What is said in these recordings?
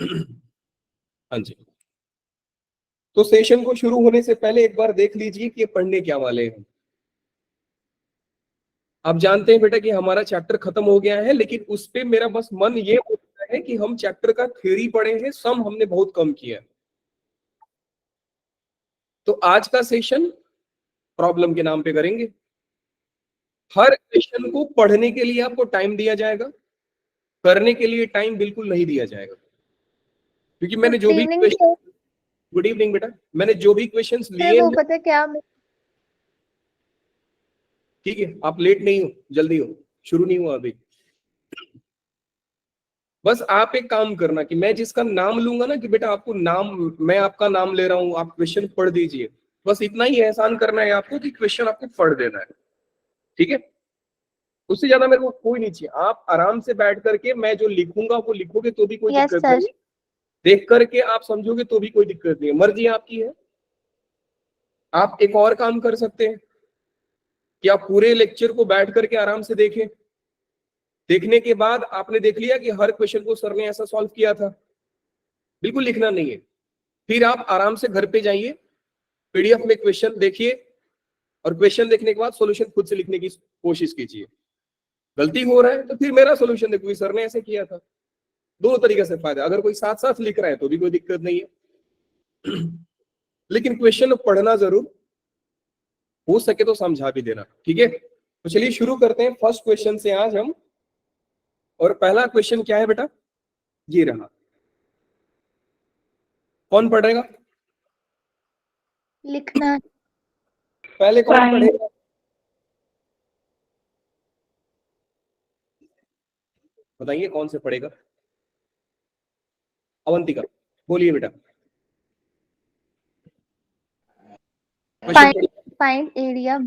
हाँ जी, तो सेशन को शुरू होने से पहले एक बार देख लीजिए कि पढ़ने क्या वाले हैं। आप जानते हैं बेटा कि हमारा चैप्टर खत्म हो गया है, लेकिन उस पे मेरा बस मन ये होता है कि हम चैप्टर का थ्योरी पढ़े हैं, सम हमने बहुत कम किया है। तो आज का सेशन प्रॉब्लम के नाम पे करेंगे। हर क्वेश्चन को पढ़ने के लिए आपको टाइम दिया जाएगा, करने के लिए टाइम बिल्कुल नहीं दिया जाएगा, क्योंकि मैंने जो भी क्वेश्चन, गुड इवनिंग बेटा, मैंने जो भी क्वेश्चंस लिए वो हैं, पता क्या, ठीक है, आप लेट नहीं हो, जल्दी हो, शुरू नहीं हुआ अभी। बस आप एक काम करना कि मैं जिसका नाम लूंगा ना कि बेटा आपको नाम, मैं आपका नाम ले रहा हूं, आप क्वेश्चन पढ़ दीजिए, बस इतना ही एहसान करना है आपको कि क्वेश्चन आपको पढ़ देना है, ठीक है। उससे ज्यादा मेरे को कोई नहीं चाहिए। आप आराम से बैठ करके मैं जो लिखूंगा वो लिखोगे तो भी कोई दिक्कत नहीं है, देख करके आप समझोगे तो भी कोई दिक्कत नहीं है, मर्जी आपकी है। आप एक और काम कर सकते हैं कि आप पूरे लेक्चर को बैठ करके आराम से देखें, देखने के बाद आपने देख लिया कि हर क्वेश्चन को सर ने ऐसा सॉल्व किया था, बिल्कुल लिखना नहीं है। फिर आप आराम से घर पे जाइए, पीडीएफ में क्वेश्चन देखिए, और क्वेश्चन देखने के बाद सॉल्यूशन खुद से लिखने की कोशिश कीजिए। गलती हो रहा है तो फिर मेरा सॉल्यूशन देखो, सर ने ऐसे किया था। दोनों तरीके से फायदा, अगर कोई साथ साथ लिख रहा है तो भी कोई दिक्कत नहीं है। लेकिन क्वेश्चन पढ़ना जरूर, हो सके तो समझा भी देना, ठीक है। तो चलिए शुरू करते हैं फर्स्ट क्वेश्चन से आज हम। और पहला क्वेश्चन क्या है बेटा, ये रहा। कौन पढ़ेगा? लिखना। पहले कौन पढ़ेगा? बताइए कौन से पढ़ेगा? अवंतिका, बोलिए बेटा। फाइंड एरिया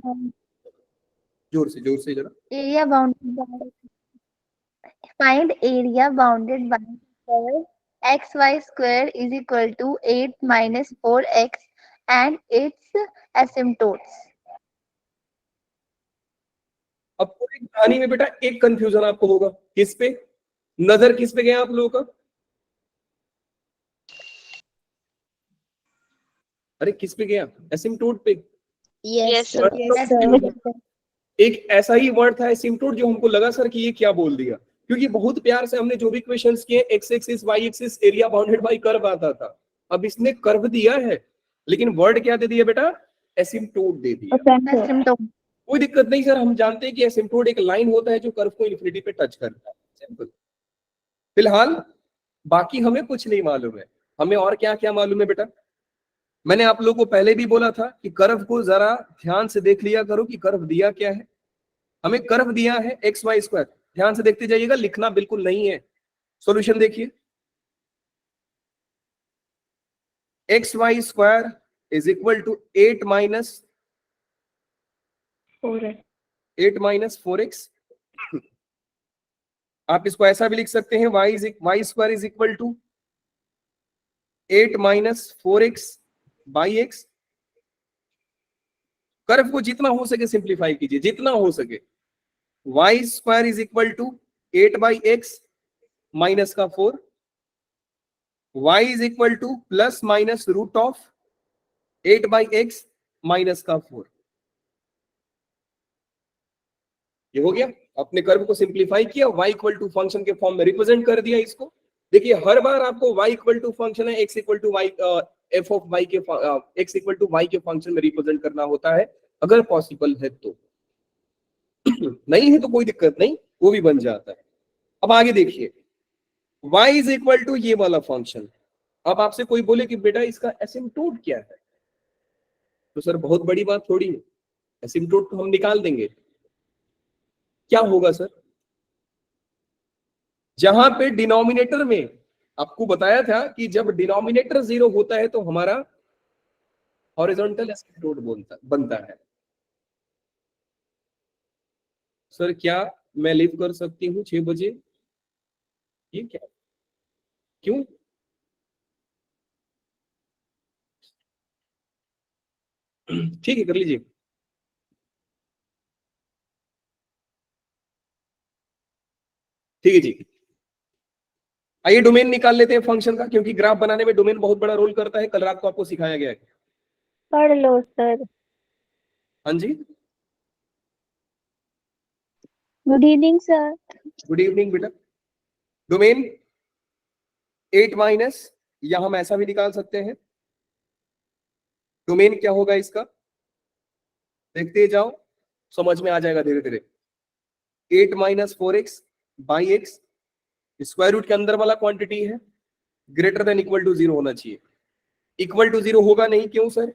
जोर से जरा। Area bounded bye find area bounded bye square xy square is equal to 8 minus 4x and its asymptotes. अब पूरी कहानी में बेटा एक कंफ्यूजन आपको होगा, किस पे नजर, किस पे गया आप लोगों का? अरे किस पे गया? एसिम्प्टोट पे। Yes, sir. Yes, sir. एक ऐसा ही वर्ड था एसिम्प्टोट जो हमको लगा सर कि ये क्या बोल दिया, क्योंकि बहुत प्यार से हमने जो भी क्वेश्चंस किए, X axis Y axis area bounded by curve आता था। अब इसने कर्व दिया है, लेकिन वर्ड क्या दे दिया बेटा? एसिम्प्टोट दे दिया। Asymptote. कोई दिक्कत नहीं सर, हम जानते हैं कि एसिम्प्टोट एक लाइन होता है जो कर्व को इन्फिनिटी पे टच करता है, सिंपल। फिलहाल बाकी हमें कुछ नहीं मालूम है, हमें और क्या क्या मालूम है बेटा? मैंने आप लोगों को पहले भी बोला था कि कर्व को जरा ध्यान से देख लिया करो कि कर्व दिया क्या है। हमें कर्व दिया है एक्स वाई स्क्वायर, ध्यान से देखते जाइएगा, लिखना बिल्कुल नहीं है। सॉल्यूशन देखिए, X Y square is equal to 8 minus 4x। आप इसको ऐसा भी लिख सकते हैं, Y square is equal to 8 - 4x/x। Curve को जितना हो सके सिंप्लीफाई कीजिए, जितना हो सके। Y square is equal to 8/x minus का 4, y is equal to plus minus root of 8/x minus का 4। ये हो गया, अपने कर्व को सिंप्लीफाई किया, y इक्वल टू फंक्शन के फॉर्म में रिप्रेजेंट कर दिया इसको। देखिए हर बार आपको y इक्वल टू फंक्शन है, x equal to y, f of y के x इक्वल टू y के फंक्शन में रिप्रेजेंट करना होता है, अगर पॉसिबल है तो। नहीं है तो कोई दिक्कत नहीं, वो भी बन जाता है। अब आगे देखिए, y इज इक्वल टू ये वाला फंक्शन। अब आपसे कोई बोले कि बेटा इसका एसिम्प्टोट क्या है, तो सर बहुत बड़ी बात थोड़ी है, एसिम्प्टोट तो हम निकाल देंगे। क्या होगा सर? जहां पे डिनोमिनेटर में आपको बताया था कि जब डिनोमिनेटर 0 होता है तो हमारा हॉरिजॉन्टल एसिम्प्टोट बनता है। सर क्या मैं लिव कर सकती हूँ 6 बजे? ये क्या, क्यों? ठीक है, कर लीजिए। ठीक है जी, आइए डोमेन निकाल लेते हैं फंक्शन का, क्योंकि ग्राफ बनाने में डोमेन बहुत बड़ा रोल करता है, कल रात को आपको सिखाया गया है। पढ़ लो सर। हाँ जी, good evening sir. Good evening बेटा। डोमेन 8 माइनस, या हम ऐसा भी निकाल सकते हैं, डोमेन क्या होगा इसका, देखते जाओ, समझ में आ जाएगा धीरे धीरे। 8 minus 4x by x, square root के अंदर वाला क्वांटिटी है, ग्रेटर देन इक्वल टू 0 होना चाहिए। इक्वल टू 0 होगा नहीं, क्यों सर?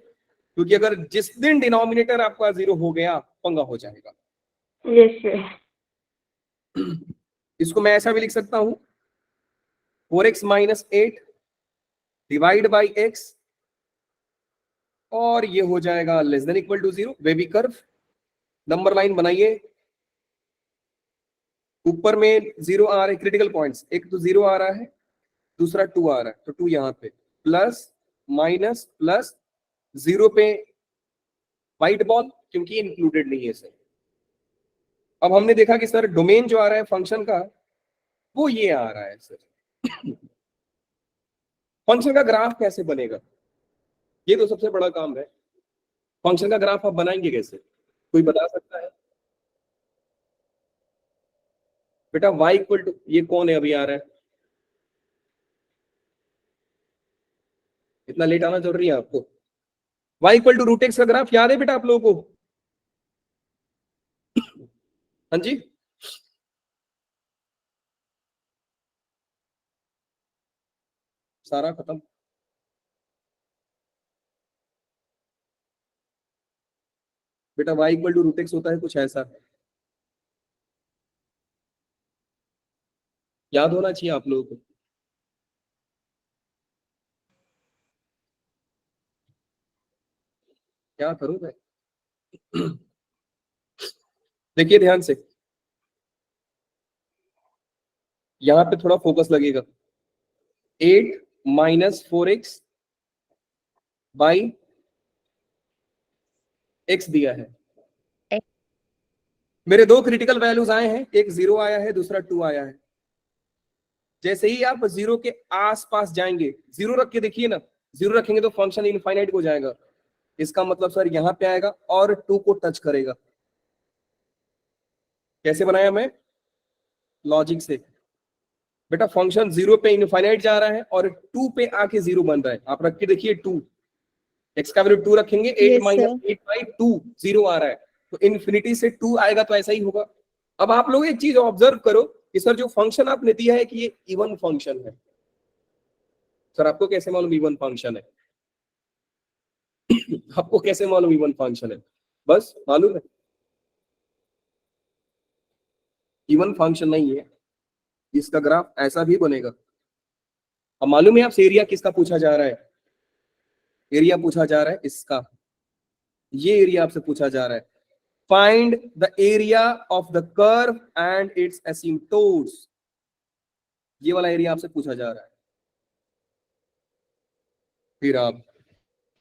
क्योंकि अगर जिस दिन डिनोमिनेटर आपका 0 हो गया, पंगा हो जाएगा। Yes sir. इसको मैं ऐसा भी लिख सकता हूं, 4x minus 8 divide by x, और ये हो जाएगा less than equal to 0। Baby curve, number line बनाइए, ऊपर में 0 आ रहा है, क्रिटिकल पॉइंट्स, एक तो 0 आ रहा है, दूसरा 2 आ रहा है, तो 2 यहाँ पे, प्लस माइनस प्लस, 0 पे व्हाइट बॉल, क्योंकि इंक्लूडेड नहीं है सर। अब हमने देखा कि सर डोमेन जो आ रहा है फंक्शन का, वो ये आ रहा है सर। फंक्शन का ग्राफ कैसे बनेगा, ये तो सबसे बड़ा काम है। फंक्शन का ग्राफ आप बनाएंगे कैसे, कोई बता सकता है? बेटा y इक्वल टू, ये कौन है अभी आ रहा है, इतना लेट आना जरूरी है आपको? y equal to root x का ग्राफ याद है बेटा आप लोगों को? हाँ जी, सारा खत्म। बेटा y equal to root x होता है कुछ ऐसा, याद होना चाहिए आप लोगों को। क्या करूं मैं? देखिए ध्यान से, यहां पे थोड़ा फोकस लगेगा। 8 माइनस 4x बाई एक्स दिया है, मेरे दो क्रिटिकल वैल्यूज आए हैं, एक 0 आया है, दूसरा 2 आया है। जैसे ही आप 0 के आसपास जाएंगे, 0 रख के देखिए ना, 0 रखेंगे तो फंक्शन इनफाइनाइट हो जाएगा, इसका मतलब सर यहाँ पे आएगा और 2 को टच करेगा। कैसे बनाया मैं? लॉजिक से। बेटा फंक्शन 0 पे इनफाइनाइट जा रहा है और 2 पे आके 0 बन रहा है, आप रख के देखिए 2, एक्स का वैल्यू 2 रखेंगे, 8 माइनस 8 बाई 2, 0 आ रहा है, तो इन्फिनिटी से 2 आएगा तो ऐसा ही होगा। अब आप लोग एक चीज ऑब्जर्व करो कि सर जो फंक्शन आपने दिया है कि ये इवन फंक्शन है, सर आपको कैसे मालूम इवन फंक्शन है? आपको कैसे मालूम इवन फंक्शन है? बस मालूम है इवन फंक्शन नहीं है, इसका ग्राफ ऐसा भी बनेगा। अब मालूम है आपसे एरिया किसका पूछा जा रहा है? एरिया पूछा जा रहा है इसका, ये एरिया आपसे पूछा जा रहा है। Find the area of the curve and its asymptotes, ये वाला एरिया आपसे पूछा जा रहा है। फिर आप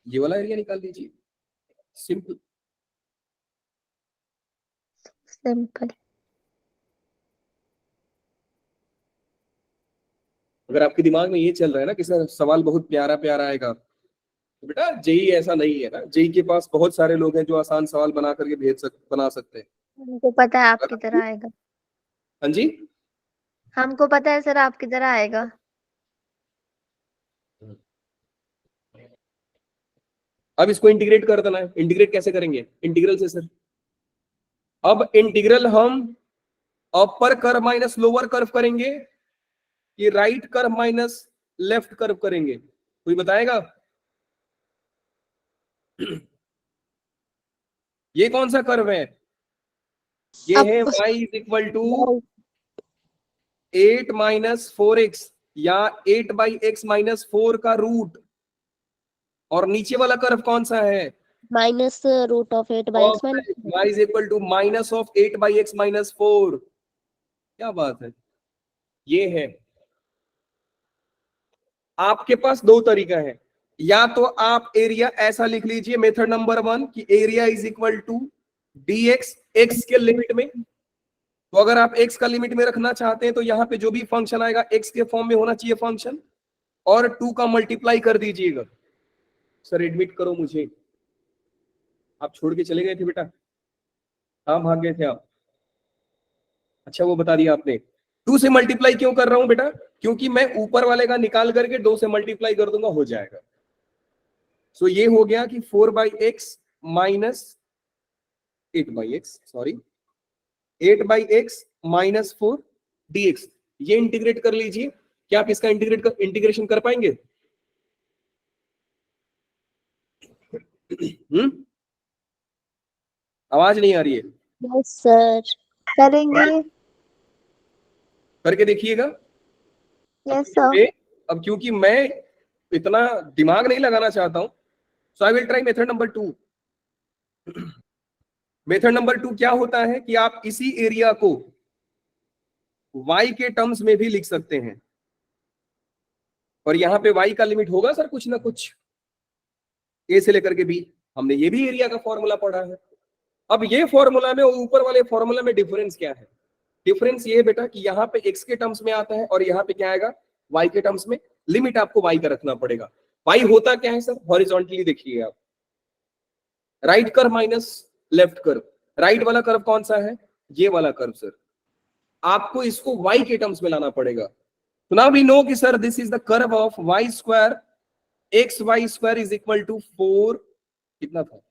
ये वाला एरिया निकाल दीजिए, सिंपल। सिंपल। अगर आपके दिमाग में ये चल रहा है ना कि सर सवाल बहुत प्यारा प्यारा आएगा, तो बेटा जेई ऐसा नहीं है ना, जेई के पास बहुत सारे लोग हैं जो आसान सवाल बना करके बना सकते हैं। हमको पता है आपकी तरह आएगा। हाँ जी, हमको पता है सर आपकी तरह आएगा। अब इसको इंटीग्रेट कर देना है। इंटीग्रेट कैसे करेंगे? इंटीग्रल से सर। अब इंटीग्रल हम upper curve minus lower curve करेंगे कि right curve minus left curve करेंगे, कोई बताएगा? ये कौन सा कर्व है? ये है y is equal to 8 minus 4x, या 8 बाई एक्स माइनस 4 का रूट। और नीचे वाला कर्व कौन सा है? Minus root of 8 by x minus. y is equal to minus of 8 by x minus 4। क्या बात है, ये है। आपके पास दो तरीका है, या तो आप एरिया ऐसा लिख लीजिए, मेथड नंबर 1 कि area is equal to dx, x के लिमिट में, तो अगर आप x का लिमिट में रखना चाहते हैं तो यहाँ पे जो भी फंक्शन आएगा x के फॉर्म में होना चाहिए फंक्शन, और 2 का मल्टीप्लाई कर दीजिएगा। सर एडमिट करो मुझे, आप छोड़ के चले गए थे बेटा, हाँ भाग गए थे आप, अच्छा वो बता दिया आपने। 2 से मल्टीप्लाई क्यों कर रहा हूं बेटा, क्योंकि मैं ऊपर वाले का निकाल करके 2 से मल्टीप्लाई कर दूंगा, हो जाएगा। सो ये हो गया कि 4/x minus 8/x, sorry 8/x minus 4 dx, ये इंटीग्रेट कर लीजिए। क्या आप इसका इंटीग्रेशन कर पाएंगे? आवाज नहीं आ रही है? यस सर, करेंगे। करके देखिएगा। Yes sir. अब क्योंकि मैं इतना दिमाग नहीं लगाना चाहता हूं, so I will try method number 2। Method number 2 क्या होता है कि आप इसी एरिया को y के टर्म्स में भी लिख सकते हैं, और यहां पे y का लिमिट होगा सर कुछ ना कुछ, a से लेकर के b। हमने ये भी एरिया का फॉर्मूला पढ़ा है। अब ये फॉर्मूला में और ऊपर वाले फॉर्मूला में डिफरेंस क्या है? डिफरेंस ये है बेटा कि यहाँ पे x के टर्म्स में आता है और यहाँ पे क्या आएगा, y के टर्म्स में। लिमिट आपको y का रखना पड़ेगा। y होता क्या है सर, हॉरिजॉन्टली देखिए आप, right curve minus left curve. Right वाला कर्व कौन सा है, ये वाला कर्व सर। आपको इसको y के टर्म्स में लाना पड़ेगा। तो नाउ वी नो कि sir this is the curve of y square, x Y square is equal to 4, कितना था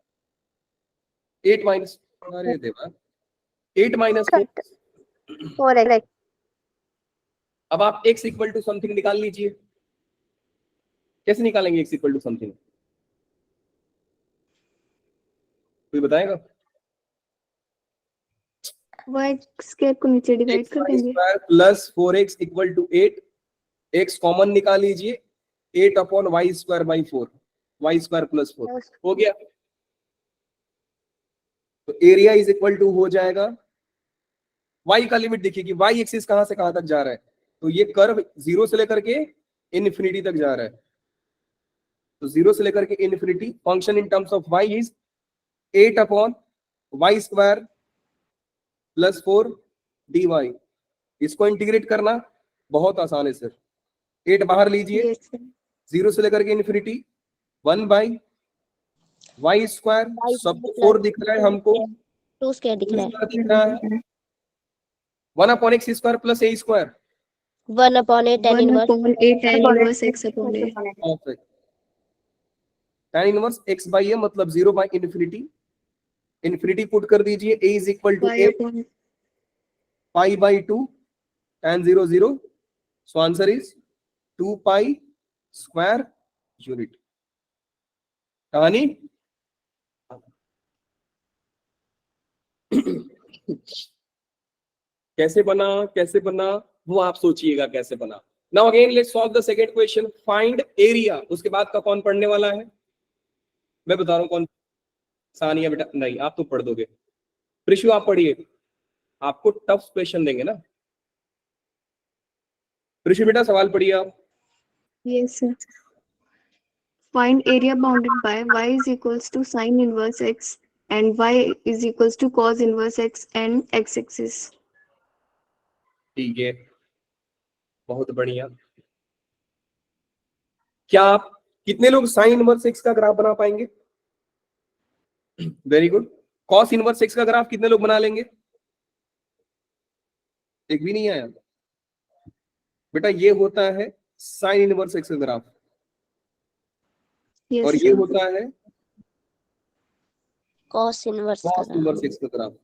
8 माइनस, अरे देवा 8 माइनस 4। 4x। अब आप x इक्वल टू समथिंग निकाल लीजिए। कैसे निकालेंगे x इक्वल टू समथिंग, कोई बताएगा? y स्क्वायर को नीचे डिवाइड कर देंगे। Plus 4x equal to 8, x common निकाल लीजिए, 8 upon y square by 4, y square plus 4 हो गया। तो एरिया इज इक्वल टू हो जाएगा, y का लिमिट देखिए कि y एक्सिस कहां से कहां तक जा रहा है, तो ये कर्व 0 से लेकर के इन्फिनिटी तक जा रहा है। तो 0 से लेकर के infinity, function in terms of y is 8 upon y square plus 4 dy। इसको इंटीग्रेट करना बहुत आसान है सर। 8 बाहर लीजिए, Yes, sir. 0 से लेकर के इन्फिनिटी, 1 बाई वाई स्क्वायर, सबको 4 दिख रहा है हमको, 2 स्क्वायर दिख रहा है। दिख रहा है 1 upon x square plus A square, 1 upon 8 tan 1 inverse। upon 8 tan inverse x upon a. tan inverse x by a मतलब 0 बाई इन्फिनिटी, इन्फिनिटी पुट कर दीजिए, a is equal to y a upon pi by 2 tan 0 0, so answer is 2 pi square unit. कहानी कैसे बना वो आप सोचिएगा कैसे बना। Now again let's solve the second question, find area. उसके बाद का कौन पढ़ने वाला है, मैं बता रहा हूं कौन। सानिया बेटा नहीं, आप तो पढ़ दोगे। प्रिशु आप पढ़िए, आपको टफ क्वेश्चन देंगे ना। प्रिशु बेटा सवाल पढ़िए आप। yes sir. Find area bounded by y is equals to sin inverse x and y is equals to cos inverse x and x axis. ठीक है, बहुत बढ़िया। क्या आप कितने लोग साइन इनवर्स एक्स का ग्राफ बना पाएंगे? Very good. Cos inverse x का ग्राफ कितने लोग बना लेंगे? एक भी नहीं आया बेटा। ये होता है साइन इनवर्स एक्स का ग्राफ, Yes, और ये sir. होता है cos inverse कॉस का इनवर्स एक्स का ग्राफ।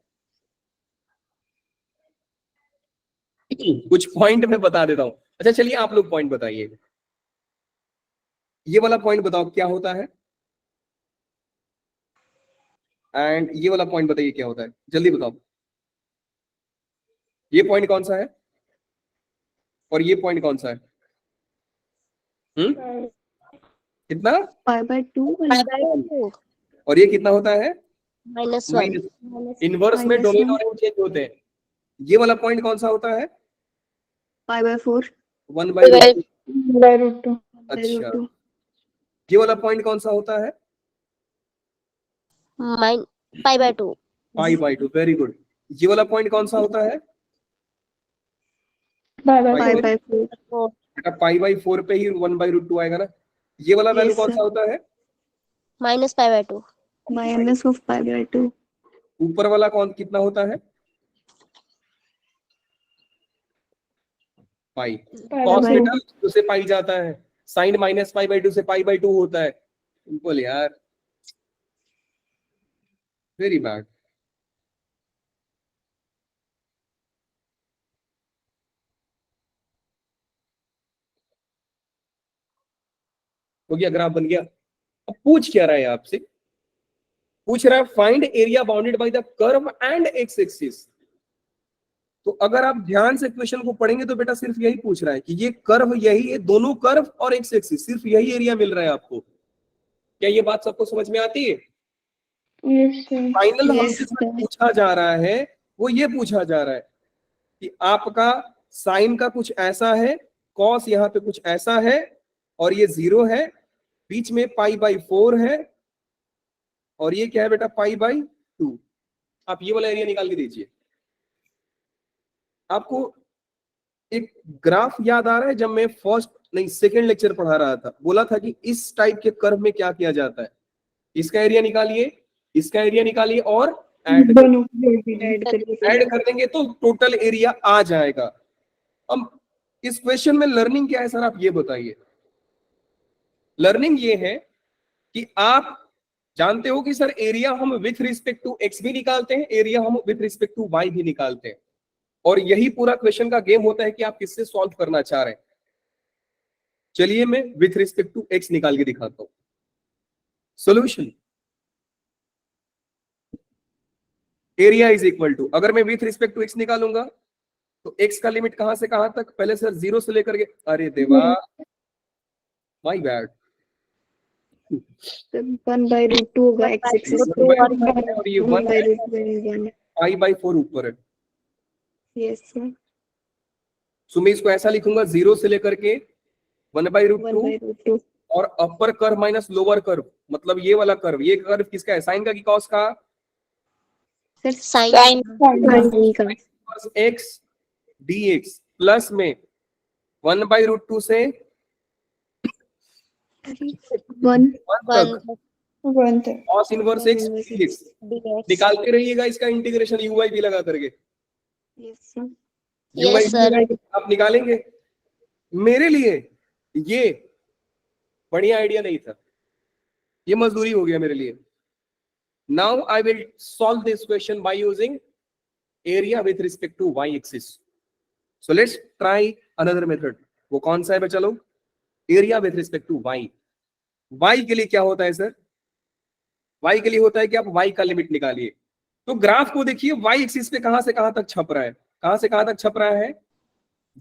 कुछ पॉइंट मैं बता देता हूं। अच्छा चलिए आप लोग पॉइंट बताइए, ये वाला पॉइंट बताओ क्या होता है, एंड ये वाला पॉइंट बताइए क्या होता है, जल्दी बताओ। ये पॉइंट कौन सा है और ये पॉइंट कौन सा है? कितना? pi by 2 और ये कितना होता है? -1 इनवर्स में minus डोमेन one. और एंड चेंज होते हैं। ये वाला पॉइंट कौन सा होता है? pi by 4 1 by by root 2. अच्छा, ये वाला पॉइंट कौन सा होता है? pi by 2 pi by 2, very good. ये वाला पॉइंट कौन सा होता है? By Pi by 4. बेटा पाई बाई 4 पे ही 1/√2 आएगा ना। ये वाला वैल्यू Yes, कौन sir. सा होता है? -π/2 Minus of pi by 2. ऊपर वाला कौन कितना होता है? पाई। कॉस by बेटा 2 से पाई जाता है, साइन -π/2 से π/2 होता है। सिंपल यार, वेरी बैड। हो गया, ग्राफ बन गया। अब पूछ क्या रहा है आपसे? पूछ रहा है find area bounded by the curve and x axis. तो अगर आप ध्यान से क्वेश्चन को पढ़ेंगे तो बेटा सिर्फ यही पूछ रहा है कि ये कर्व यही है, दोनों कर्व और एक्स एक्सिस, सिर्फ यही एरिया मिल रहा है आपको। क्या ये बात सबको समझ में आती है? Yes sir. फाइनल Yes, हमसे जो sir. पूछा जा रहा है वो ये पूछा जा रहा है कि आपका साइन का कुछ ऐसा है, कॉस यहाँ पे कुछ ऐसा है, और ये 0 है, बीच में π/4 है, और ये क्या है बेटा? π/2। आप ये वाला एरिया निकाल के दीजिए। आपको एक ग्राफ याद आ रहा है? जब मैं फर्स्ट नहीं सेकेंड लेक्चर पढ़ा रहा था, बोला था कि इस टाइप के कर्व में क्या किया जाता है, इसका एरिया निकालिए, इसका एरिया निकालिए और ऐड Add कर देंगे तो टोटल एरिया आ जाएगा। अब इस क्वेश्चन में लर्निंग क्या है सर, आप ये बताइए। लर्निंग ये है कि आप जानते हो कि सर एरिया हम विथ रिस्पेक्ट टू एक्स भी निकालते हैं, एरिया हम विथ रिस्पेक्ट टू वाई भी निकालते हैं, और यही पूरा क्वेश्चन का गेम होता है कि आप किससे सॉल्व करना चाह रहे हैं। चलिए मैं विथ रिस्पेक्ट टू एक्स निकाल के दिखाता हूं। Solution, area is equal to, अगर मैं विथ रिस्पेक्ट टू एक्स निकालूंगा तो एक्स का लिमिट कहां से कहां तक? पहले सर 0 से लेकर के, अरे देवा, माय बैड, 1/√2 होगा x axis पे. और ये 1 1/√1. π/4 ऊपर है। Yes, sir. सो मैं इसको ऐसा लिखूंगा 0 से लेकर के 1/√2 1/√2. और upper curve minus lower curve, मतलब ये वाला कर्व, ये कर्व किसका है? साइन का कि कॉस का? Sir, sin sin का. x dx प्लस में 1/√2 से 1. 1 तक cos inverse x dx। dx निकालते रहिएगा इसका इंटीग्रेशन ui भी लगा करके। Yes, sir. ui Yes, sir. आप निकालेंगे। मेरे लिए ये बढ़िया आइडिया नहीं था, ये मजदूरी हो गया मेरे लिए। Now I will solve this question by using area with respect to y axis. So let's try another method. वो कौन सा है? चलो, area with respect to y। y के लिए क्या होता है सर? y के लिए होता है कि आप y का लिमिट निकालिए। तो ग्राफ को देखिए, y एक्सिस पे कहां से कहां तक छप रहा है? कहां से कहां तक छप रहा है?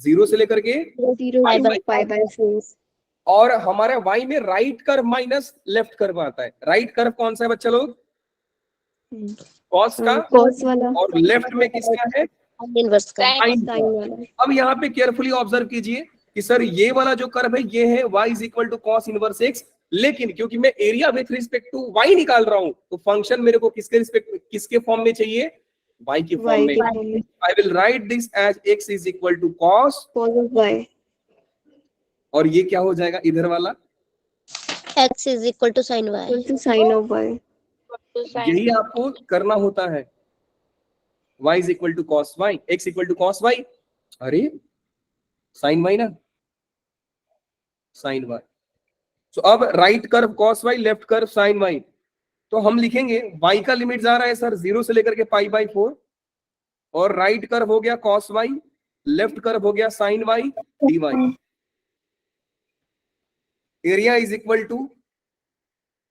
0 से लेकर के 0 π/4. और हमारे y में right curve minus left curve आता है। राइट कर्व कौन सा है बच्चा लोग? कॉस का। Cos वाला. और लेफ्ट में किसका है? इनवर्स का sin Sin वाला. अब यहाँ पे केयरफुली ऑब्जर्व कीजिए कि सर ये वाला जो कर्व है ये है y is equal to cos inverse x, लेकिन क्योंकि मैं area with respect to y निकाल रहा हूं तो फंक्शन मेरे को किसके फॉर्म में चाहिए? y की फॉर्म Y में। के form में. I will write this as x is equal to cos, Cos of y. और ये क्या हो जाएगा इधर वाला? x is equal to sin y Equal to sin of y. यही आपको करना होता है। y is equal to cos y, x equal to cos y, अरे साइन y ना, साइन y। तो अब right curve cos y, left curve sine y, तो हम लिखेंगे y का लिमिट जा रहा है सर 0 से लेकर के π/4, और राइट कर्व हो गया cos y, लेफ्ट कर्व हो गया sin y dy। Area is equal to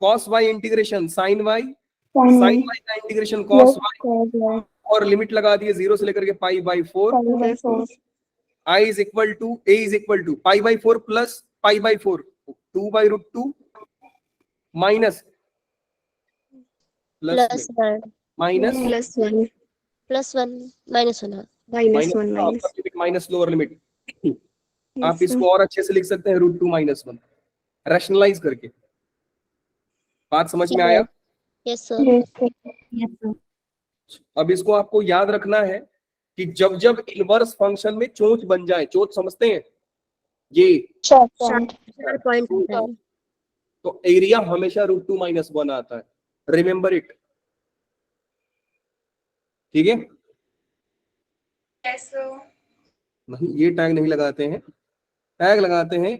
cos y integration sin y, sin y का इंटीग्रेशन cos y, और लिमिट लगा दिए 0 से लेकर के π/4। I is equal to a is equal to π/4 plus π/4 2/√2 minus plus 1 minus Plus 1. plus 1 minus 1 Minus 1 minus. Minus lower limit. Yes, आप sir. इसको और अच्छे से लिख सकते हैं √2 - 1 रैशनलाइज करके। बात समझ में आया? yes sir अब इसको आपको याद रखना है कि जब जब इनवर्स फंक्शन में चोंच बन जाए, चोंच समझते हैं ये, Second. पॉइंट होता है। तो एरिया हमेशा √2 - 1 आता है, रिमेंबर इट। ठीक है, नहीं ये टैग नहीं लगाते हैं, टैग लगाते हैं,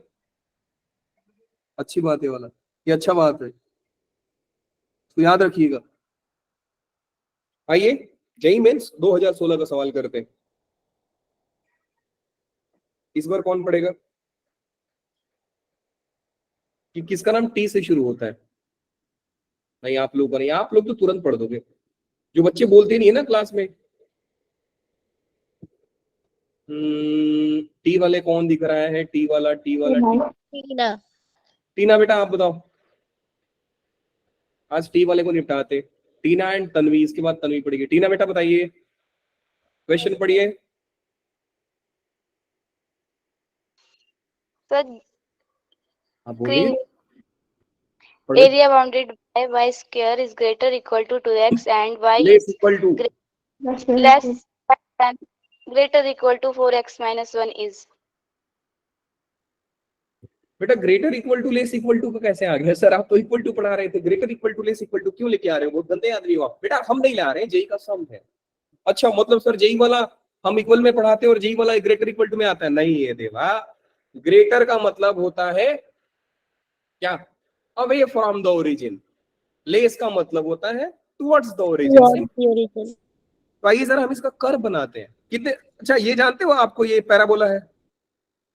अच्छी बात है वाला, ये अच्छा बात है, तो याद रखिएगा। आइए जेईई मेंस 2016 का सवाल करते हैं। इस बार कौन पढ़ेगा कि किसका नाम टी से शुरू होता है? नहीं आप लोग नहीं, आप लोग तो तुरंत पढ़ दोगे, जो बच्चे बोलते नहीं है ना क्लास में। टी वाले कौन दिख रहा है? टी वाला, टी वाला, टीना। टीना बेटा आप बताओ, आज टी वाले को निपटाते। टीना एंड तन्वी, इसके बाद तन्वी पढ़ेगी। टीना बेटा बताइए, क्वेश्चन पढ़िए। Sir, आप बोलिए, green पढ़िए। area bounded by y square is greater equal to 2x and y less is equal to, less than greater equal to 4x minus 1 is. बेटा greater equal to less equal to का कैसे आ गया? Sir आप तो equal to पढ़ा रहे थे, greater equal to less equal to क्यों लेके आ रहे हो? बहुत गंदे आदमी हो आप। बेटा हम नहीं ला रहे हैं, जेई का सम है। अच्छा मतलब सर जेई वाला हम इक्वल में पढ़ाते हैं और जेई वाला ग्रेटर इक्वल टू में आता है? नहीं है देवा, ग्रेटर का मतलब होता है क्या? Away from the origin. Less का मतलब होता है टुवर्ड्स द ओरिजिन। तो आइए जरा हम इसका कर्व बनाते हैं। कितने, अच्छा ये जानते हो आपको ये पैराबोला है,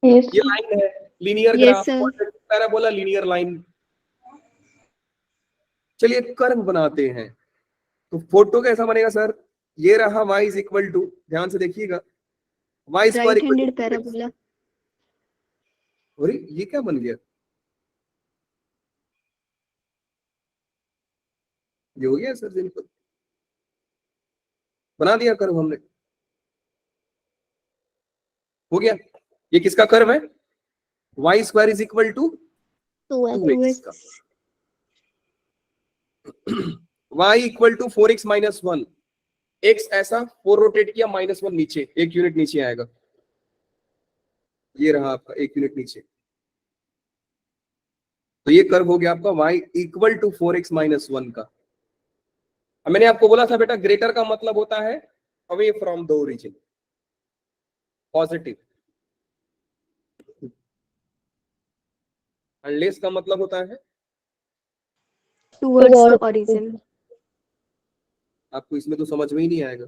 Yes. ये लाइन है, linear Yes, graph, sir. Parabola linear line. चलिए कर्व बनाते हैं, तो फोटो कैसा बनेगा सर? ये रहा y इज इक्वल टू, ध्यान से देखिएगा, y square Right equal handed to, parabola. अरे ये क्या बन गया? ये हो गया सर, सिंपल बना दिया कर्व हमने, हो गया। ये किसका कर्व है? y square is equal to 2x का, y equal to 4x minus 1, x ऐसा 4 रोटेट किया, -1 नीचे, 1 यूनिट नीचे आएगा। ये रहा आपका 1 यूनिट नीचे, तो ये कर्व हो गया आपका y equal to 4x minus 1 का। अब मैंने आपको बोला था बेटा ग्रेटर का मतलब होता है away from the origin, positive, and less का मतलब होता है, Towards the origin. आपको इसमें तो समझ में ही नहीं आएगा,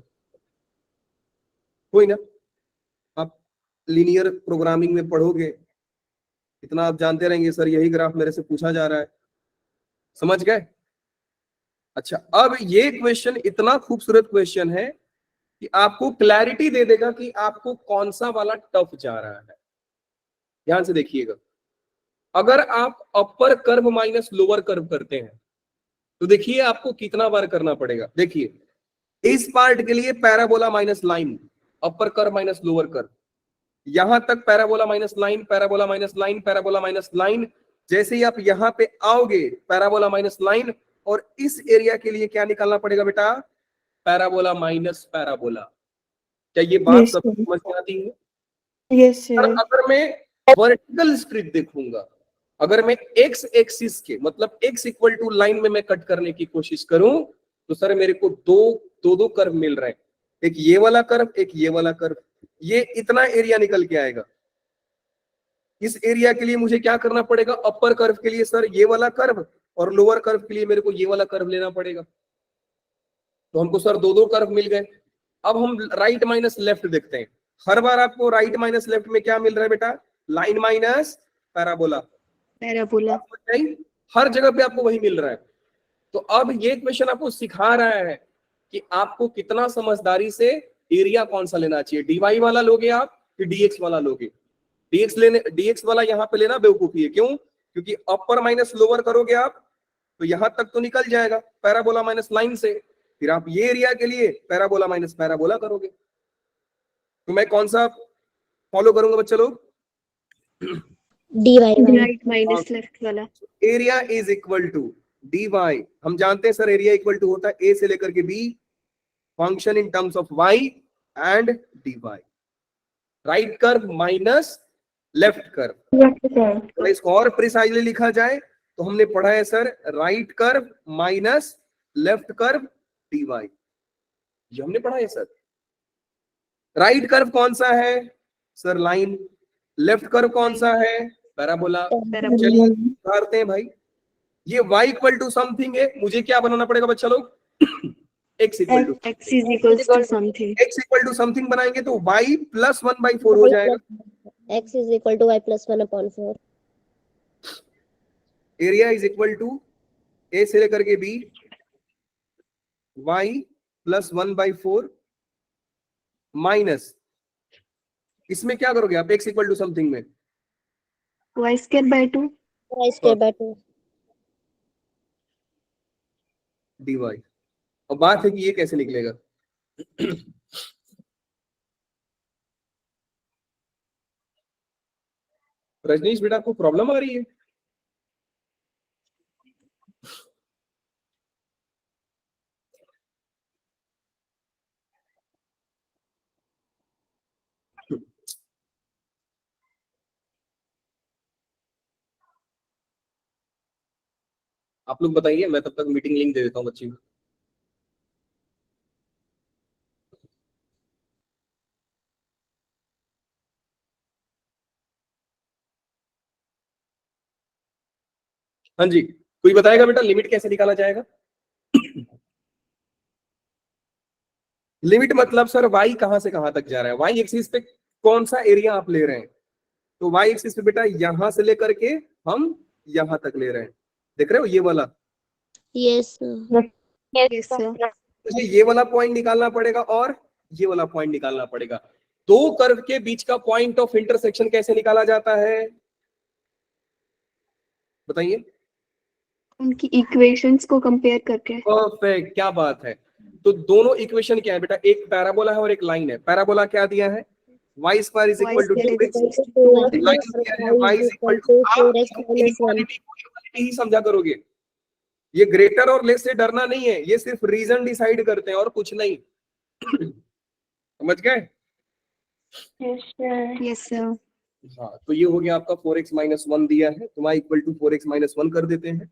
कोई ना, आप लीनियर प्रोग्रामिंग में पढ़ोगे इतना आप जानते रहेंगे, सर यही ग्राफ मेरे से पूछा जा रहा है, समझ गए? अच्छा अब ये क्वेश्चन इतना खूबसूरत क्वेश्चन है कि आपको क्लैरिटी दे देगा कि आपको कौन सा वाला टफ जा रहा है। ध्यान से देखिएगा, अगर आप upper curve minus lower curve करते हैं तो देखिए आपको कितना बार करना पड़ेगा। देखिए इस पार्ट के लिए parabola minus line, upper curve minus lower curve, यहां तक parabola minus line, parabola minus line, parabola minus line. जैसे ही आप यहां पे आओगे पैराबोला माइनस लाइन, और इस एरिया के लिए क्या निकालना पड़ेगा बेटा? Parabola minus parabola. क्या ये बात Yes, सब sir. समझ में आती है? Yes, sir sir. अगर मैं वर्टिकल स्ट्रिप देखूंगा, अगर मैं एक्स एक्सिस के मतलब x इक्वल टू लाइन में मैं कट करने की कोशिश करूं, तो सर मेरे को दो कर्व मिल रहे हैं, एक ये वाला कर्व, एक ये वाला कर्व, ये इतना एरिया निकल के आएगा। इस एरिया के लिए मुझे क्या करना पड़ेगा? अपर कर्व के लिए सर ये वाला कर्व, और लोअर कर्व के लिए मेरे को ये वाला कर्व लेना पड़ेगा। तो हमको सर दो कर्व मिल गए। अब हम राइट माइनस लेफ्ट देखते हैं। हर बार आपको राइट माइनस लेफ्ट में क्या मिल रहा है बेटा? Line minus parabola. Parabola. हर जगह पे आपको वही मिल रहा है। तो अब ये क्वेश्चन आपको सिखा रहा है कि आपको कितना समझदारी से एरिया कौन सा लेना चाहिए। dy वाला लोगे आप कि dx वाला लोगे? dx वाला यहाँ पे लेना बेवकूफी है। क्यों? क्योंकि अपर माइनस लोअर करोगे आप तो यहां तक तो निकल जाएगा पैराबोला माइनस लाइन से, फिर आप ये एरिया के लिए पैराबोला माइनस पैराबोला करोगे। तो मैं कौन सा फॉलो करूंगा बच्चे लोग? Right minus left वाला. Area is equal to dy, हम जानते हैं सर एरिया इक्वल टू होता है a से लेकर के b, function in terms of y and dy, right curve minus left curve. अगर इसको और प्रिसाइजली लिखा जाए तो हमने पढ़ा है sir, right curve minus left curve dy, ये हमने पढ़ा है सर। राइट कर्व कौन सा है सर? लाइन। लेफ्ट कर्व कौन सा है? पैराबोला। चलिए उतारते हैं भाई। ये y इक्वल टू समथिंग है, मुझे क्या बनाना पड़ेगा बच्चा लोग? x equal to x is equals to something. x equal to something बनाएंगे तो y प्लस 1/4 हो जाएगा। X is equal to y plus 1/4. Area is equal to a से लेकर के b, y प्लस 1/4 माइनस, इसमें क्या करोगे आप? x इक्वल टू समथिंग में Y square by 2. Y square by 2. dy। और बात है कि ये कैसे निकलेगा? रजनीश बेटा आपको प्रॉब्लम आ रही है? आप लोग बताइए, मैं तब तक मीटिंग लिंक दे देता हूँ बच्ची को। हाँ जी, कोई बताएगा बेटा लिमिट कैसे निकाला जाएगा? लिमिट मतलब सर y कहां से कहां तक जा रहा है, y एक्सिस पे कौन सा एरिया आप ले रहे हैं? तो y एक्सिस पे बेटा यहां से लेकर के हम यहां तक ले रहे हैं, देख रहे हो ये वाला? Yes. Yes, sir. मुझे ये वाला पॉइंट निकालना पड़ेगा और ये वाला पॉइंट निकालना पड़ेगा। दो कर्व के बीच का पॉइंट ऑफ इंटरसेक्शन कैसे निकाला जाता है बताइए? उनकी इक्वेशंस को कंपेयर करके। परफेक्ट, क्या बात है। तो दोनों इक्वेशन क्या है बेटा? एक पैराबोला है और एक लाइन है। पैराबोला क्या दिया है? y square is equal to 2x, line क्या है? y इज इक्वल टू, आप इक्वालिटी ही समझा करोगे। ये ग्रेटर और लेस से डरना नहीं है, ये सिर्फ रीजन डिसाइड करते हैं और कुछ नहीं। समझ गए? Yes, sir. हाँ, तो ये हो गया आपका 4x माइनस 1 दिया है, तो y equal to 4x minus 1 कर देते हैं।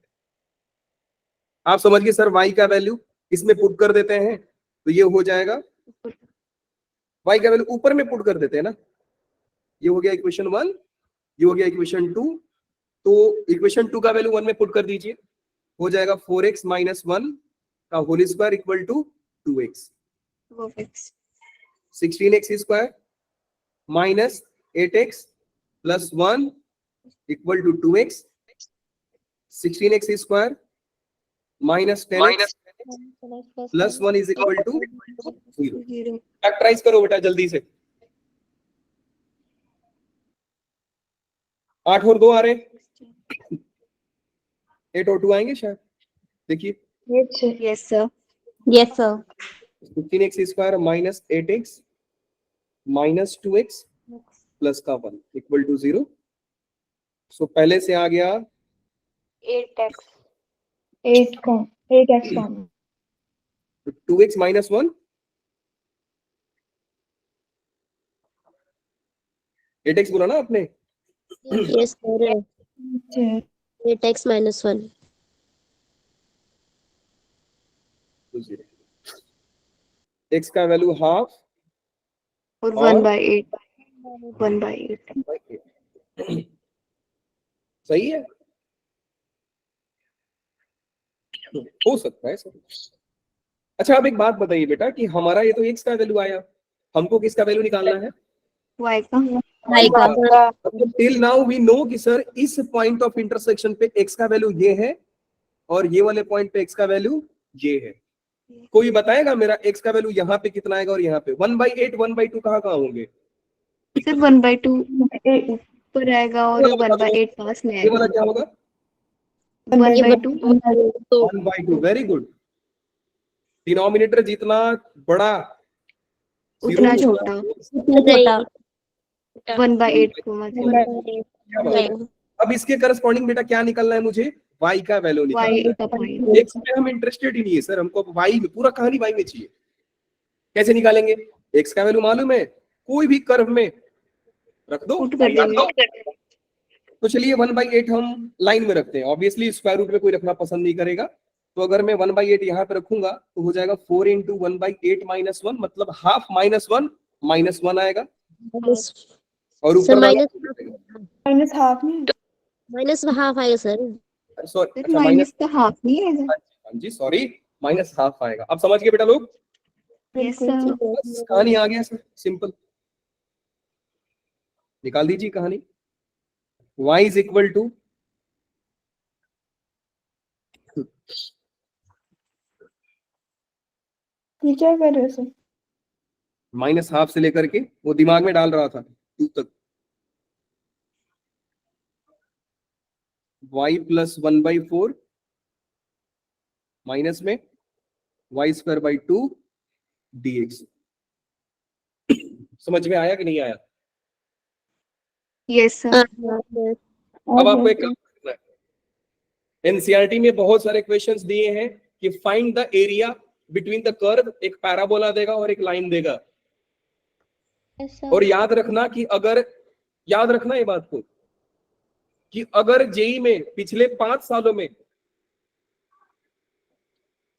आप समझ गए सर, y का वैल्यू इसमें पुट कर देते हैं तो ये हो जाएगा, y का वैल्यू ऊपर में पुट कर देते हैं ना। ये हो गया इक्वेशन 1, ये हो गया इक्वेशन 2। तो इक्वेशन 2 का वैल्यू 1 में पुट कर दीजिए, हो जाएगा 4x माइनस 1 का whole square equal to 2x। 16x square minus 8x plus 1 equal to 2x। 16x square minus 10x plus 1 is equal to 0। Factorise करो बेटा जल्दी से। 8 और 2 आ रहे, 8 और 2 आएंगे शायद, देखिए। Yes, sir. Yes, sir. 15x square minus 8x minus 2x plus का 1 इक्वल टू 0। सो पहले से आ गया 8x. 8x common. 2x minus 1, 8x बोला ना आपने? Yes, sir. 8x minus 1. x का वैल्यू हाफ और और 1/8. 1/8. सही है, हो सकता है सर। अच्छा अब एक बात बताइए बेटा कि हमारा ये तो x का वैल्यू आया, हमको किसका वैल्यू निकालना है? Y का. टिल नाउ वी नो कि सर इस पॉइंट ऑफ इंटरसेक्शन पे x का वैल्यू ये है और ये वाले पॉइंट पे x का वैल्यू ये है। कोई बताएगा मेरा x का वैल्यू यहाँ पे कितना आएगा और यहाँ पे? 1/8 1/2 कहाँ होंगे? सिर्फ 1/2 ऊपर आएगा और 1/8 पास में ये वाला आएगा. क्या होगा? 1/2. 1/2, वेरी गुड। डिनोमिनेटर जितना बड़ा उतना zero छोटा. 1/8 को मतलब. क्या बात है? अब इसके करस्पॉन्डिंग बेटा क्या निकलना है मुझे? y का वैल्यू Y निकालना का है। पॉइंट. x में हम इंटरेस्टेड ही नहीं है सर, हमको y में पूरा कहानी y में चाहिए। कैसे निकालेंगे? x का वैल्यू मालूम है, कोई भी कर्व में रख दो, पुट कर देंगे। तो चलिए 1/8 हम लाइन में रखते हैं। ऑब्वियसली स्क्वायर रूट में कोई रखना पसंद नहीं करेगा, तो अगर मैं 1/8 यहाँ पे रखूंगा तो हो जाएगा 4 × 1/8 - 1, मतलब हाफ -1 -1 आएगा, माइनस और सर ऊपर वाला माइनस हाफ नहीं माइनस हाफ आएगा सर। सॉरी, फिर अच्छा माइनस का हाफ नहीं है। हाँ जी सॉरी, -1/2 आएगा। अब समझ गए बेटा लोग? यस बिल्कुल सर। बस कहानी आ गया सर, सिंपल। निकाल दीजिए कहानी। y = ये क्या कर रहे हो सर? -1/2 से लेकर के, वो दिमाग में डाल रहा था 2 तक, y + 1/4 माइनस में y²/2 dx। समझ में आया कि नहीं आया? Yes sir. अब आपको एक काम करना है, एनसीईआरटी में बहुत सारे क्वेश्चंस दिए हैं कि find the area between the curve, एक पैराबोला देगा और एक लाइन देगा। Yes, sir. और याद रखना कि अगर, याद रखना ये बात को, कि अगर जेई में पिछले 5 सालों में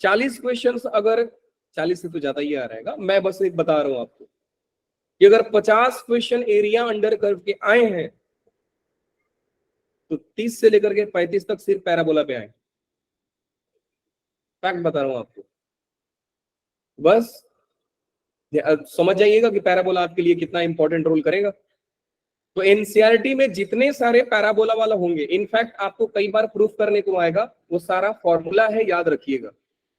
40 क्वेश्चंस, अगर 40 से तो ज्यादा ही आ रहेगा, मैं बस एक बता रहा हूं आपको कि अगर 50 क्वेश्चन एरिया अंडर कर्व के आए हैं तो 30 से लेकर के 35 तक सिर्फ पैराबोला पे आए। फैक्ट बता रहा हूं आपको, बस समझ जाइएगा कि पैराबोला आपके लिए कितना इंपॉर्टेंट रोल करेगा। तो एनसीईआरटी में जितने सारे पैराबोला वाला होंगे, इनफैक्ट आपको कई बार प्रूफ करने को आएगा, वो सारा फॉर्मूला है, याद रखिएगा।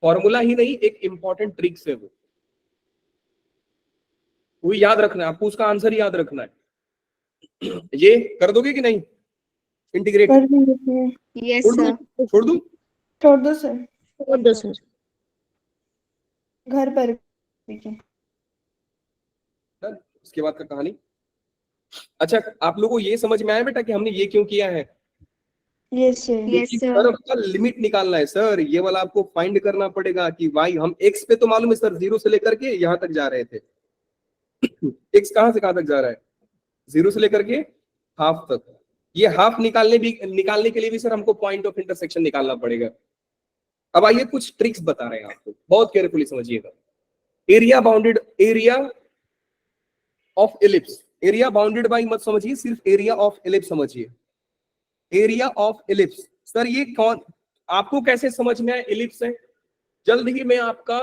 फॉर्मूला ही नहीं, एक इंपॉर्टेंट ट्रिक्स है वो याद रखना है आपको, उसका आंसर याद रखना है। ये कर दोगे कि नहीं इंटीग्रेट? कर देंगे। यस छोड़ सर। दूं? छोड़ दूं? छोड़ दो सर, छोड़ दो सर। घर पर ठीक है। उसके बाद का कहानी। अच्छा, आप लोगों को ये समझ में आया बेटा कि हमने ये क्यों किया है? Yes sir. Yes sir. Curve का लिमिट निकालना है सर, ये वाला आपको फाइंड करना पड़ेगा कि y, हम x पे तो मालूम है सर 0 से लेकर के यहां तक जा रहे थे। x कहां से कहां तक जा रहा है? 0 से लेकर के हाफ तक। ये हाफ निकालने के लिए भी सर हमको पॉइंट ऑफ इंटरसेक्शन निकालना पड़ेगा। अब आइए कुछ ट्रिक्स बता रहे हैं आपको, बहुत केयरफुली समझिएगा। Area bounded, area of ellipse, area bounded by मत समझिए, सिर्फ एरिया ऑफ एलिप्स समझिए। एरिया ऑफ एलिप्स, सर ये कौन, आपको कैसे समझ में आया एलिप्स है? जल्द ही मैं आपका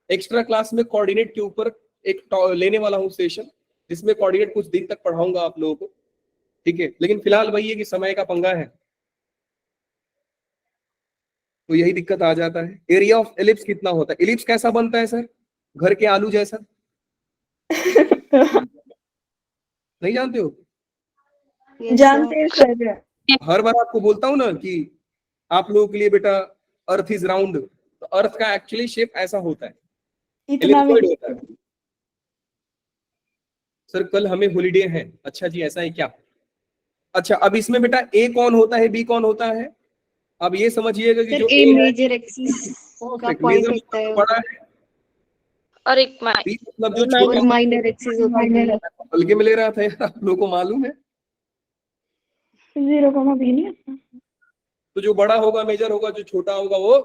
एक्स्ट्रा क्लास में कोऑर्डिनेट के ऊपर एक लेने वाला हूं सेशन, जिसमें कोऑर्डिनेट कुछ दिन तक पढ़ाऊंगा आप लोगों को, ठीक है? लेकिन फिलहाल वही है कि समय का पंगा है, तो यही दिक्कत आ जाता है। एरिया ऑफ एलिप्स कितना होता है? एलिप्स कैसा बनता है सर? घर के आलू जैसा। नहीं जानते हो? Yes, जानते हैं सर। हर बार आपको बोलता हूं ना कि आप लोगों के लिए बेटा अर्थ इज राउंड, तो अर्थ का एक्चुअली शेप ऐसा होता है, इतना भी एलिप्सॉइड होता है। सर कल हमें हॉलीडे है। अच्छा जी, ऐसा है क्या? अच्छा, अब इसमें बेटा ए कौन होता है, बी कौन होता है? अब ये समझिएगा कि सर जो ए ए है मेजर एक्सिस का पॉइंट होता है बड़ा है, और एक बी मतलब जो और छोटा और है। माइनर एक्सिस होता है। हल्के में ले रहा था यार, आप लोगों को मालूम है। 0, भी नहीं आता। तो जो बड़ा होगा मेजर होगा, जो छोटा होगा वो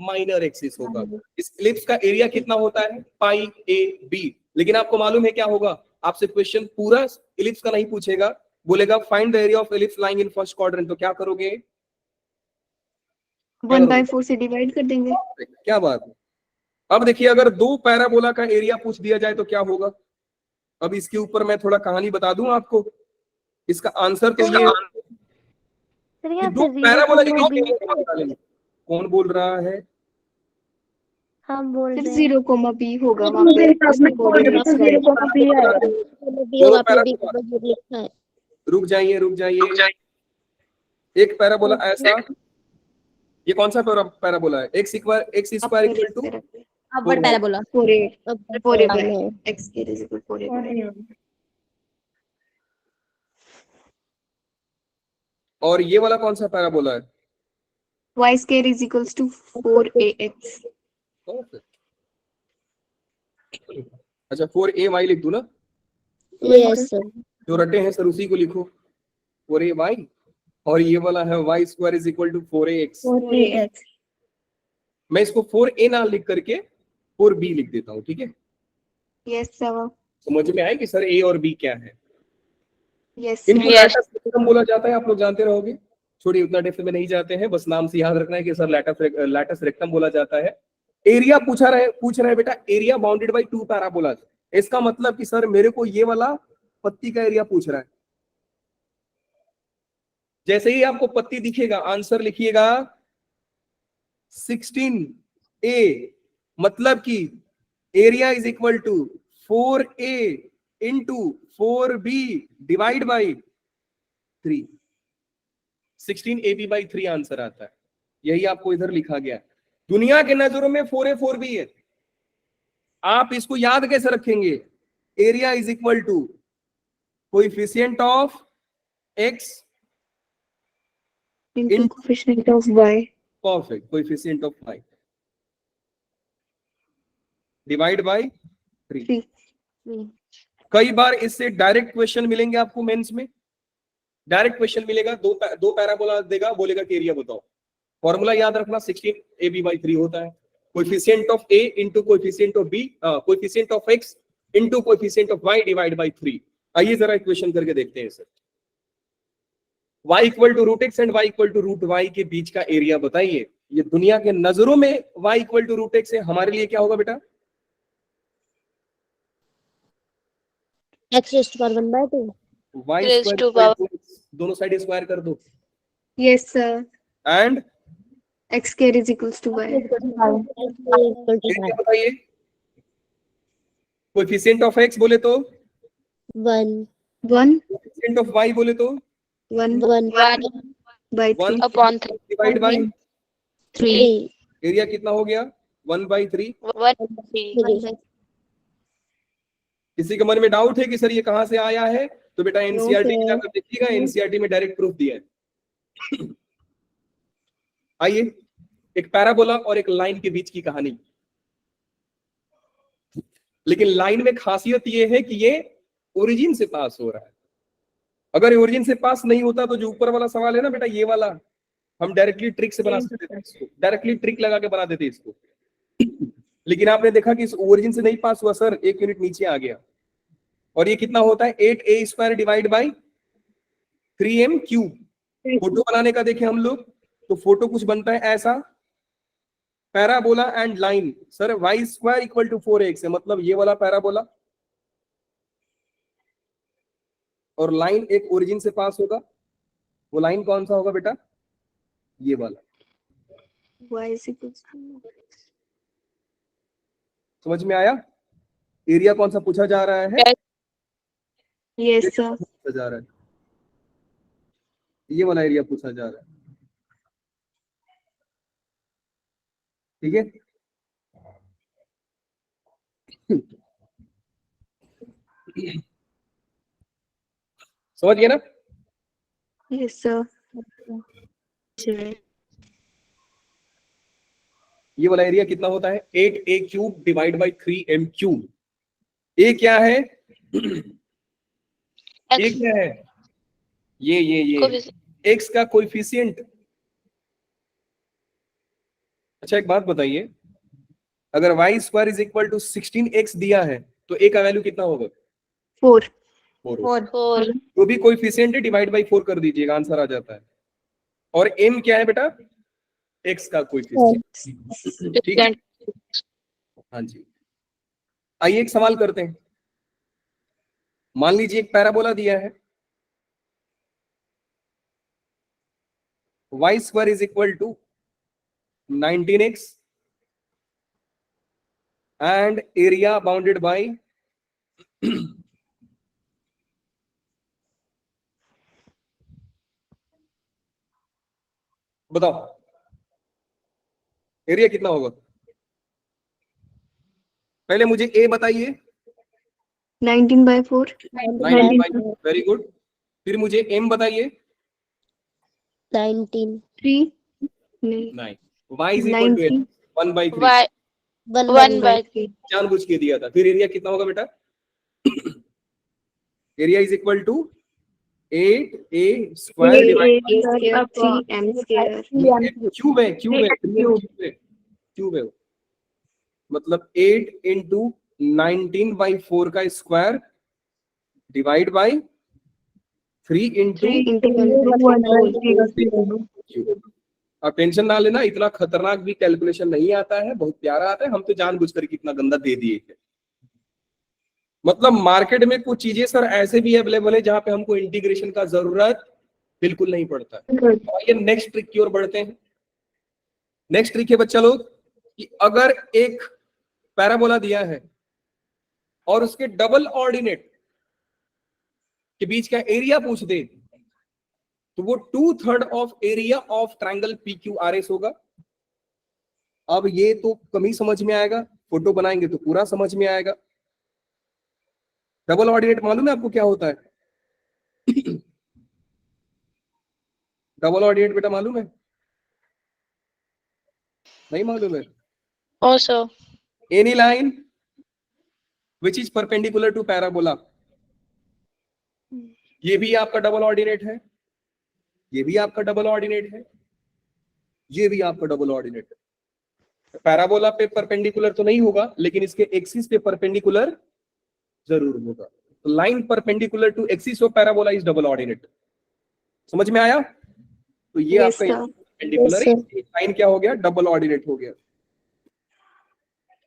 माइनर एक्सिस होगा। इस एलिप्स का एरिया कितना होता है? पाई ए बी। लेकिन आपको मालूम है क्या होगा? आपसे क्वेश्चन पूरा एलिप्स का नहीं पूछेगा, बोलेगा find the area of ellipse lying in first quadrant, तो क्या करोगे? 1/4 से डिवाइड कर देंगे। क्या बात है। अब देखिए, अगर 2 पैराबोला का एरिया पूछ दिया जाए तो क्या होगा? अब इसके ऊपर मैं थोड़ा कहानी बता दूं आपको, इसका आंसर तो ये सर कि यहाँ 2 पे पैराबोला के 0, एरिया। कौन बोल रहा है? हम बोल फिर रहे हैं 0, b होगा वहाँ पे उसमें कोऑर्डिनेट्स का। 0, भी आएगा। बी होगा, आपने बी का बजट लिखा है। रुक जाइए रुक जाइए, एक पैराबोला ऐसा, ये कौन सा पैराबोला है? x square equal to upper parabola. 4a अब 4a बताना by है। x square is equal to 4a। और ये वाला कौन सा पैराबोला है? y square is equals to 4ax। अच्छा 4ay लिख दूं ना, Yes, sir. जो रटे हैं सर उसी को लिखो 4ay, और ये वाला है y square is equal to 4ax। 4ax। मैं इसको 4a ना लिख करके 4b लिख देता हूँ, ठीक है। Yes, sir. समझ में आया कि सर a और b क्या है। Yes, इनको sir. लैटिस रेक्टम बोला जाता है, आप लोग जानते रहोगे, छोड़िए उतना डेप्थ में नहीं जाते हैं, बस नाम से याद रखना है कि सर लैटिस रेक्टम बोला जाता है। एरिया पूछ रहा है बेटा, एरिया बाउंडेड बाय 2 पैराबोलाज। इसका मतलब कि सर मेरे को ये वाला पत्ती का एरिया पूछ रहा है। जैसे ही आपको पत्ती दिखेगा आंसर लिखिएगा 16a, मतलब कि area is equal to 4a into 4b divide by 3। 16ab by 3 answer आता है, यही आपको इधर लिखा गया है। दुनिया के नजरों में 4a 4b है, आप इसको याद कैसे रखेंगे? Area is equal to coefficient of x Into coefficient of y. Perfect, coefficient of y divide by 3। 3. कई बार इससे डायरेक्ट क्वेश्चन मिलेंगे आपको मेंस में, डायरेक्ट क्वेश्चन मिलेगा, दो पैराबोला देगा, बोलेगा कि एरिया बताओ। फॉर्मूला याद रखना 16ab बाई 3 होता है coefficient of a into coefficient of b, coefficient of x into coefficient of y divide by 3। आइए जरा इक्वेशन करके देखते हैं sir. y equal to root x and y equal to root y के बीच का एरिया बताइए। ये दुनिया के नजरों में y equal to root x है, हमारे लिए क्या होगा बेटा? X raised to power 1 by 2. y Raised square to equal power- to, दोनों साइड स्क्वायर कर दो, Yes, sir. And X square is equals to y. X is equal to area बताइए। कोएफिशिएंट ऑफ x बोले तो, 1. 1. Coefficient of y बोले तो 1 1 by 1 3. upon 3. Divide by 3. Area कितना हो गया? 1/3। 1 3. किसी के मन में डाउट है कि सर ये कहां से आया है? तो बेटा एनसीईआरटी में sir. जाकर देखिएगा, एनसीईआरटी में डायरेक्ट प्रूफ दिया है। आइए एक पैराबोला और एक लाइन के बीच की कहानी। लेकिन लाइन में खासियत ये है कि ये ओरिजिन से पास हो रहा है। अगर ओरिजिन से पास नहीं होता तो जो ऊपर वाला सवाल है ना बेटा, ये वाला हम डायरेक्टली ट्रिक से बना सकते थे इसको, डायरेक्टली ट्रिक लगा के बना देते इसको। लेकिन आपने देखा कि इस ओरिजिन से नहीं पास हुआ सर, 1 यूनिट नीचे आ गया। और ये कितना होता है? 8a square divide by 3m cube. Photo बनाने का देखें हम लोग तो फोटो कुछ बनता है ऐसा, parabola and line. Sir y square equal to 4x है, मतलब ये वाला पैराबोला और लाइन एक ओरिजिन से पास होगा। वो लाइन कौन सा होगा बेटा? ये वाला। Y is equals to. समझ में आया? एरिया कौन सा पूछा जा रहा है? Yes, sir. पूछा जा रहा है, ये वाला एरिया पूछा जा रहा है, ठीक है। समझ गए ना? Yes, sir. ये वाला एरिया कितना होता है? 8a cube divide by 3m cube. A क्या है? ए X क्या है? ये x का कोएफिशिएंट। अच्छा एक बात बताइए, अगर y square is equal to 16x दिया है तो a का वैल्यू कितना होगा? 4. 4। 4. जो भी कोएफिशिएंट है डिवाइड बाई 4 कर दीजिएगा, आंसर आ जाता है। और m क्या है बेटा? x का कोएफिशिएंट, ठीक है। हाँ जी, आइए एक सवाल करते हैं। मान लीजिए एक पैराबोला दिया है, y square is equal to 19x and area bounded by बताओ एरिया कितना होगा? पहले मुझे a बताइए। 19 by 4. 19 very good. फिर मुझे m बताइए। 19. 3. नहीं. 9। y is equal to 1/3। Y 1 1 by by 3. जानबूझ के दिया था। फिर एरिया कितना होगा बेटा? Area is equal to 8a square divide A square 3m square. Cube है, क्यूब है, क्यूब है, क्यूब है। मतलब 8 इंटू 19/4 का square divide by 3 into 3 into 1 cube. अब टेंशन ना लेना, इतना खतरनाक भी कैलकुलेशन नहीं आता है, बहुत प्यारा आता है। हम तो जानबूझकर कितना गंदा दे दिए थे। मतलब मार्केट में कुछ चीजें सर ऐसे भी अवेलेबल है जहां पे हमको इंटीग्रेशन का जरूरत बिल्कुल नहीं पड़ता है। आइए नेक्स्ट ट्रिक की ओर बढ़ते हैं। नेक्स्ट ट्रिक है बच्चा लोग कि अगर एक पैराबोला दिया है और उसके डबल ऑर्डिनेट के बीच का एरिया पूछ दे, तो वो 2/3 of area of triangle PQRS होगा। अब ये तो कम ही समझ में आएगा, फोटो बनाएंगे तो पूरा समझ में आएगा। डबल ऑर्डिनेट मालूम है आपको क्या होता है? डबल ऑर्डिनेट बेटा मालूम है? नहीं मालूम है? Also, any line which is perpendicular to parabola, ये भी आपका डबल ऑर्डिनेट है, ये भी आपका डबल ऑर्डिनेट है, ये भी आपका डबल ऑर्डिनेट है। पैराबोला पे परपेंडिकुलर तो नहीं होगा, लेकिन इसके एक्सिस पे परपेंडिकुलर जरूर होगा। तो line perpendicular to axis of parabola is double ordinate. समझ में आया? तो ये Yes, आपका sir. परपेंडिकुलर है, लाइन क्या हो गया? डबल ऑर्डिनेट हो गया।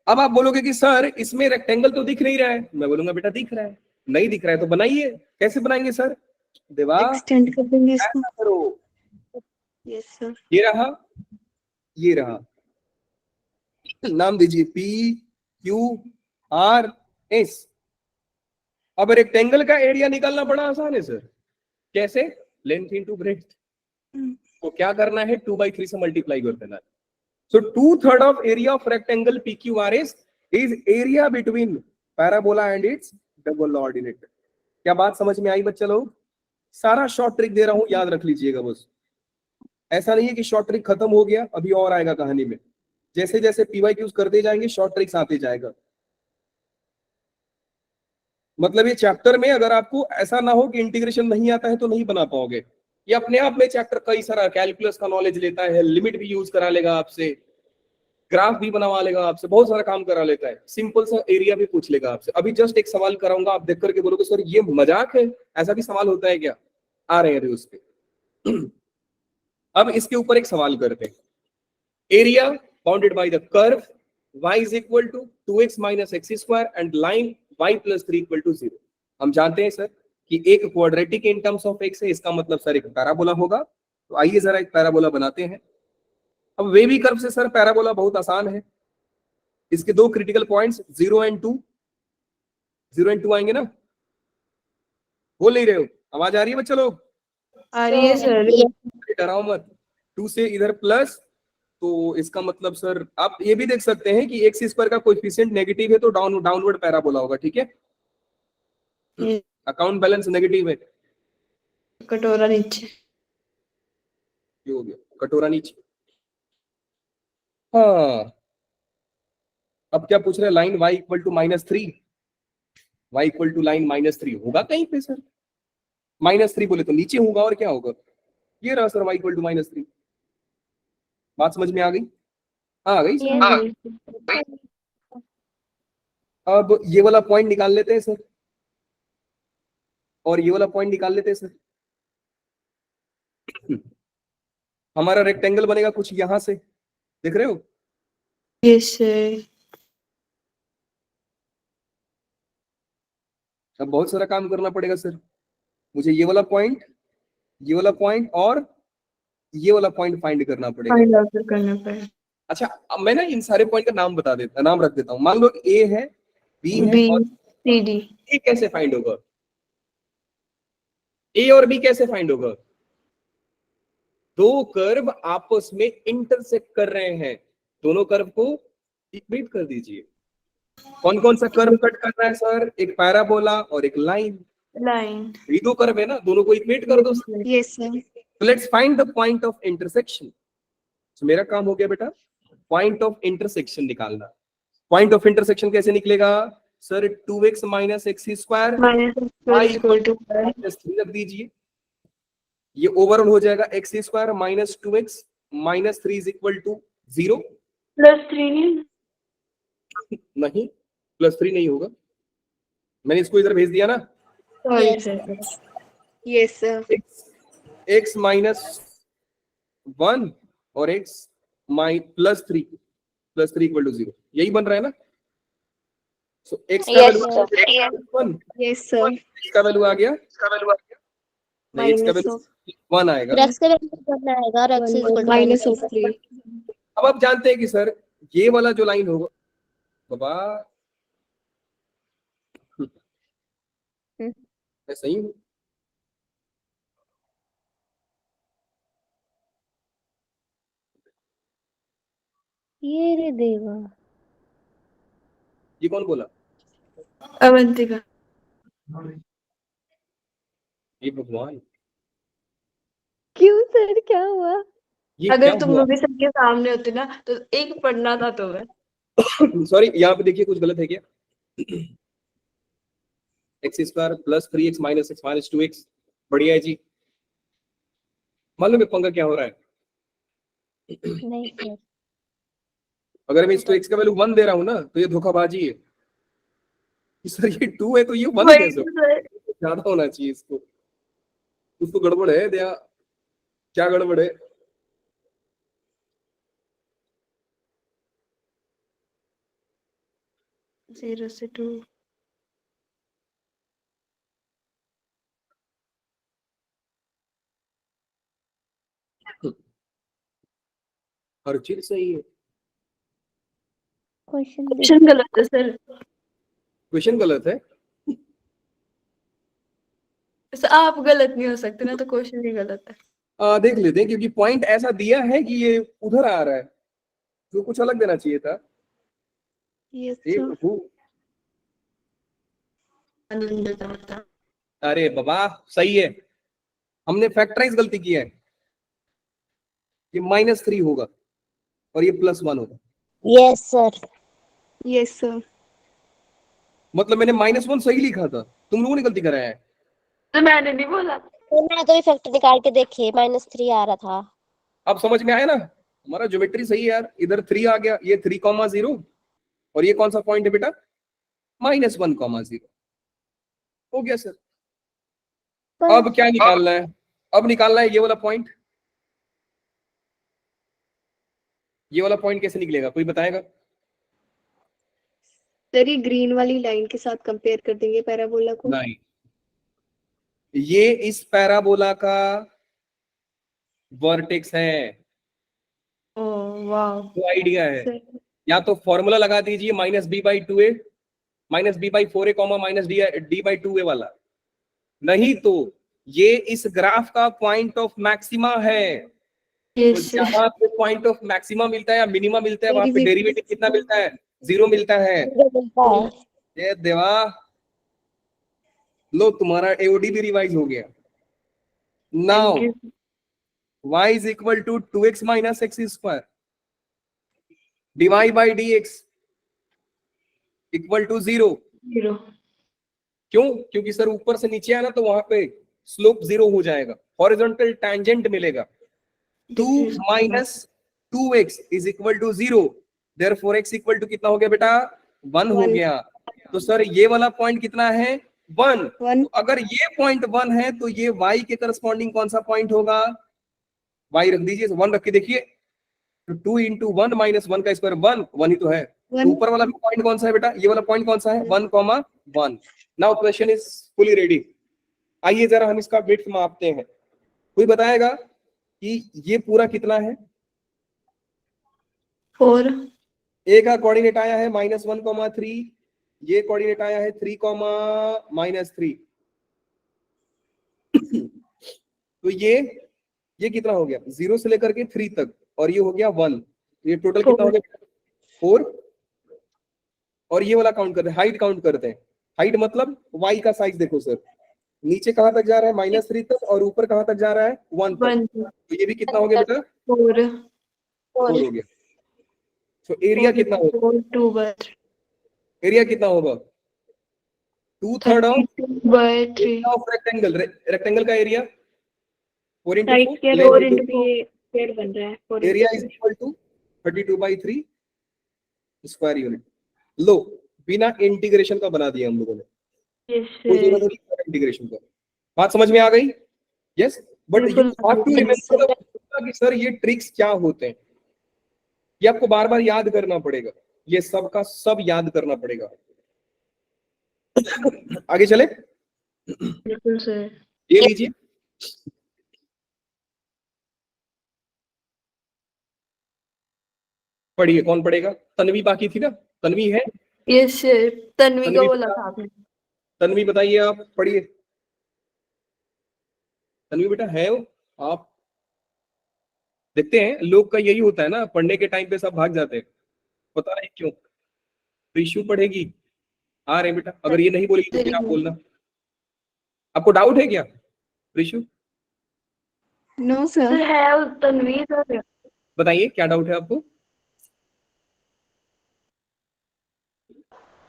अब आप बोलोगे कि सर इसमें रेक्टेंगल तो दिख नहीं रहा है। मैं बोलूंगा बेटा दिख रहा है। नहीं दिख रहा है तो बनाइए। कैसे बनाएंगे सर? देवा Extend कर देंगे इसको. ऐसा करो, Yes, sir. ये रहा, ये रहा, नाम दीजिए PQRS। अब रेक्टेंगल का एरिया निकालना बड़ा आसान है सर। कैसे? Length into breadth. तो क्या करना है? 2/3 से मल्टीप्लाई कर देना है। So 2/3 of area of rectangle PQRS is area between parabola and its double ordinate। क्या बात समझ में आई बच्चा लोग? सारा शॉर्ट ट्रिक दे रहा हूं, याद रख लीजिएगा बस। ऐसा नहीं है कि शॉर्ट ट्रिक खत्म हो गया, अभी और आएगा कहानी में। जैसे जैसे PYQs करते जाएंगे शॉर्ट ट्रिक्स आते जाएगा। मतलब ये चैप्टर में अगर आपको ऐसा ना हो कि इंटीग्रेशन नहीं आता है तो नहीं बना पाओगे। ये अपने आप में चैप्टर कई सारा कैलकुलस का नॉलेज लेता है, लिमिट भी यूज करा लेगा आपसे, ग्राफ भी बनवा लेगा आपसे, बहुत सारा काम करा लेता है। सिंपल सा एरिया भी पूछ लेगा आपसे। अभी जस्ट एक सवाल कराऊंगा, आप देख करके बोलोगे सर ये मजाक है, ऐसा भी सवाल होता है क्या? आ रहे हैं उस पे। अब इसके ऊपर एक सवाल करते हैं। Area bounded by the curve y is equal to 2x minus x square and line y plus 3 equal to 0। हम जानते हैं सर कि एक quadratic in terms of x है, इसका मतलब सर एक पैराबोला होगा। तो आइए जरा एक पैराबोला बनाते हैं। अब वेवी कर्व से सर पैराबोला बहुत आसान है। इसके दो क्रिटिकल पॉइंट्स 0 and 2, 0 and 2 आएंगे ना? बोल नहीं रहे हो? आवाज आ रही है बच्चा लोग? आ रही है सर। डराओ मत। 2 से इधर प्लस, तो इसका मतलब सर आप ये भी देख सकते हैं कि एक्स स्क्वायर का कोएफिशिएंट नेगेटिव है तो डाउनवर्ड पैराबोला होगा। ठीक है, अकाउंट बैलेंस नेगेटिव है। कटोरा नीचे। ये हो गया कटोरा नीचे। हाँ, अब क्या पूछ रहे हैं? Line y equal to -3, y equal to line -3 होगा कहीं पे सर? -3 बोले तो नीचे होगा, और क्या होगा? ये रहा सर y इक्वल टू -3। बात समझ में आ गई? आ गई सर? अब ये वाला पॉइंट निकाल लेते हैं सर, और ये वाला पॉइंट निकाल लेते हैं सर। हमारा रेक्टेंगल बनेगा कुछ यहां से, देख रहे हो? Yes sir. अब बहुत सारा काम करना पड़ेगा सर। मुझे ये वाला पॉइंट, ये वाला पॉइंट और ये वाला पॉइंट फाइंड करना पड़ेगा। फाइंड आउट करना पड़ेगा। अच्छा, अब मैं ना इन सारे पॉइंट का नाम नाम रख देता हूँ। मान लो ए है, बी है बी और सी डी। ए कैसे फाइंड होगा? ए और बी कैसे फाइंड होगा? दो कर्व आपस में इंटरसेक्ट कर रहे हैं, दोनों कर्व को इक्वेट कर दीजिए। कौन कौन सा कर्व कट कर रहा है सर? एक पैराबोला और एक लाइन। लाइन। ये दो कर्व है ना, दोनों को इक्वेट कर दो। Yes, sir. So let's find the point of intersection। So मेरा काम हो गया बेटा पॉइंट ऑफ इंटरसेक्शन निकालना। पॉइंट ऑफ इंटरसेक्शन कैसे निकलेगा sir? 2x minus x square -x equal to -3 रख दीजिए, ये ओवरऑल हो जाएगा x square minus 2x minus 3 is equal to 0। +3 नहीं, +3 नहीं होगा, मैंने इसको इधर भेज दिया ना। Sorry Yes. Sir. Yes, sir. x minus 1 और x +3 इक्वल टू 0, यही बन रहा है ना। सो x का Yes, value sir. 1, Yes, sir. x का वैल्यू आ गया नहीं, x का Minus वैल्यू of 1 आएगा। फिर x का वैल्यू कितना आएगा और x equal to minus of 3. अब आप जानते हैं कि सर ये वाला जो लाइन होगा बाबा, मैं सही हूँ? ये रे देवा। ये कौन बोला? अवंतिका। ये भगवान, क्यों सर, क्या हुआ? ये क्या अगर तुम हुआ? लोग भी सबके सामने होते ना तो एक पढ़ना था तुम्हें। सॉरी, यहाँ पे देखिए कुछ गलत है क्या? X square +3x minus x minus 2x, बढ़िया है जी। मालूम है पंगा क्या हो रहा है? नहीं सर। अगर मैं इसको x का वैल्यू 1 दे रहा हूँ ना तो ये धोखाबाजी है कि सर ये 2 है तो ये 1 वही कैसे तो हो? सर। ज्यादा होना चाहिए इसको, उसको गड़बड़ है दया, क्या गड़बड़ है? जीरो से 2। हर चीज सही है, क्वेश्चन गलत है सर। क्वेश्चन गलत है। सर आप गलत नहीं हो सकते ना, तो क्वेश्चन ही गलत है। देख लेते हैं, क्योंकि पॉइंट ऐसा दिया है कि ये उधर आ रहा है, तो कुछ अलग देना चाहिए था। Yes, हे sir. प्रभु, आनंद था। अरे बाबा सही है, हमने फैक्टराइज गलती किया है। ये -3 होगा और ये +1 होगा, यस सर। Yes, sir. मतलब मैंने -1 सही लिखा था, तुम लोगों ने गलती कराया है। तो मैंने नहीं बोला। तो मैंने तो इफेक्ट निकाल के देखे, -3 आ रहा था। अब समझ में आया ना, हमारा ज्योमेट्री सही है यार। इधर 3 आ गया, ये 3,0 और ये कौन सा पॉइंट है बेटा? -1,0 हो गया सर। अब क्या निकालना है? अब निकालना है ये वाला पॉइंट। ये वाला पॉइंट कैसे निकलेगा, कोई बताएगा? सर, ये ग्रीन वाली लाइन के साथ कंपेयर कर देंगे पैराबोला को। नहीं, ये इस पैराबोला का वर्टेक्स है। ओह वाह। वो आइडिया है। सर, या तो फॉर्मूला लगा दीजिए -b/2a -b/4a -d/2a वाला, नहीं तो ये इस ग्राफ का पॉइंट ऑफ मैक्सिमा है। तो यस सर। जहां पे पॉइंट ऑफ मैक्सिमा मिलता है या मिनिमा मिलता है वहां पे Derivative. डेरिवेटिव कितना मिलता है? 0 मिलता है। मिलता है। ये देवा, लो तुम्हारा एओडी भी रिवाइज हो गया। Now thank you. y is equal to 2x minus x square dy by dx equal to 0। 0। क्यों? क्योंकि सर ऊपर से नीचे आना तो वहां पे स्लोप 0 हो जाएगा, हॉरिजॉन्टल टैंजेंट मिलेगा। 2 minus 2x is equal to 0, therefore x equal to कितना हो गया बेटा? 1 हो 1. गया। तो सर ये वाला पॉइंट कितना है? 1। 1. तो अगर ये पॉइंट 1 है तो ये y के करस्पॉन्डिंग कौन सा पॉइंट होगा? y रख दीजिए, 1 रख के देखिए, तो 2 into 1 minus 1 का स्क्वायर 1 ही तो है। तो 1. ऊपर वाला पॉइंट कौन सा है बेटा? ये वाला पॉइंट कौन सा है? 1,1। Now question is fully ready. आइए जरा हम इसका विड्थ मापते हैं। कोई बताएगा कि ये पूरा कितना है? 4। ए का कोऑर्डिनेट आया है -1,3, ये कोऑर्डिनेट आया है 3,-3। तो ये कितना हो गया? 0 से लेकर के 3 तक, और ये हो गया 1। ये टोटल कितना हो गया? 4। और ये वाला काउंट करते हैं, हाइट काउंट करते हैं। हाइट मतलब y का साइज देखो सर, नीचे कहां तक जा रहा है? -3 तक, और ऊपर कहां तक जा रहा है? 1 तक। 1 तो ये भी कितना हो गया बेटा? 4 4 हो गया। तो एरिया कितना होगा? 4 2 बाय 3। एरिया कितना होगा? 2/3 ऑफ 32/3 ऑफ रेक्टेंगल। रेक्टेंगल का area 4 into side 4 square length 4 into into ये स्क्वायर बन रहा है 4 area into is equal to 32/3 square unit. लो, बिना इंटीग्रेशन का बना दिया हम लोगों ने, यस कोई जरूरत सर। नहीं इंटीग्रेशन का। बात समझ में आ गई? यस, बट यू बिल्कुल। हैव टू रिमेंबर कि सर ये ट्रिक्स क्या होते हैं, ये आपको बार बार याद करना पड़ेगा, ये सब का सब याद करना पड़ेगा। आगे चले, बिल्कुल सर। ये लीजिए। पढ़िए, कौन पढ़ेगा? तन्वी बाकी थी ना, तन्वी है? यस सर, तन्वी का तन्वी बोला बता- था आपने। तन्वी बताइए, आप पढ़िए। तन्वी बेटा है वो? आप देखते हैं लोग का यही होता है ना, पढ़ने के टाइम पे सब भाग जाते हैं, पता नहीं क्यों। प्रीशु पढ़ेगी? आ रहे हैं बेटा, अगर ये नहीं बोलेगी तो फिर आप बोलना। आपको डाउट है क्या प्रीशु? नो सर सर है तन्वी सर। बताइए क्या डाउट है आपको?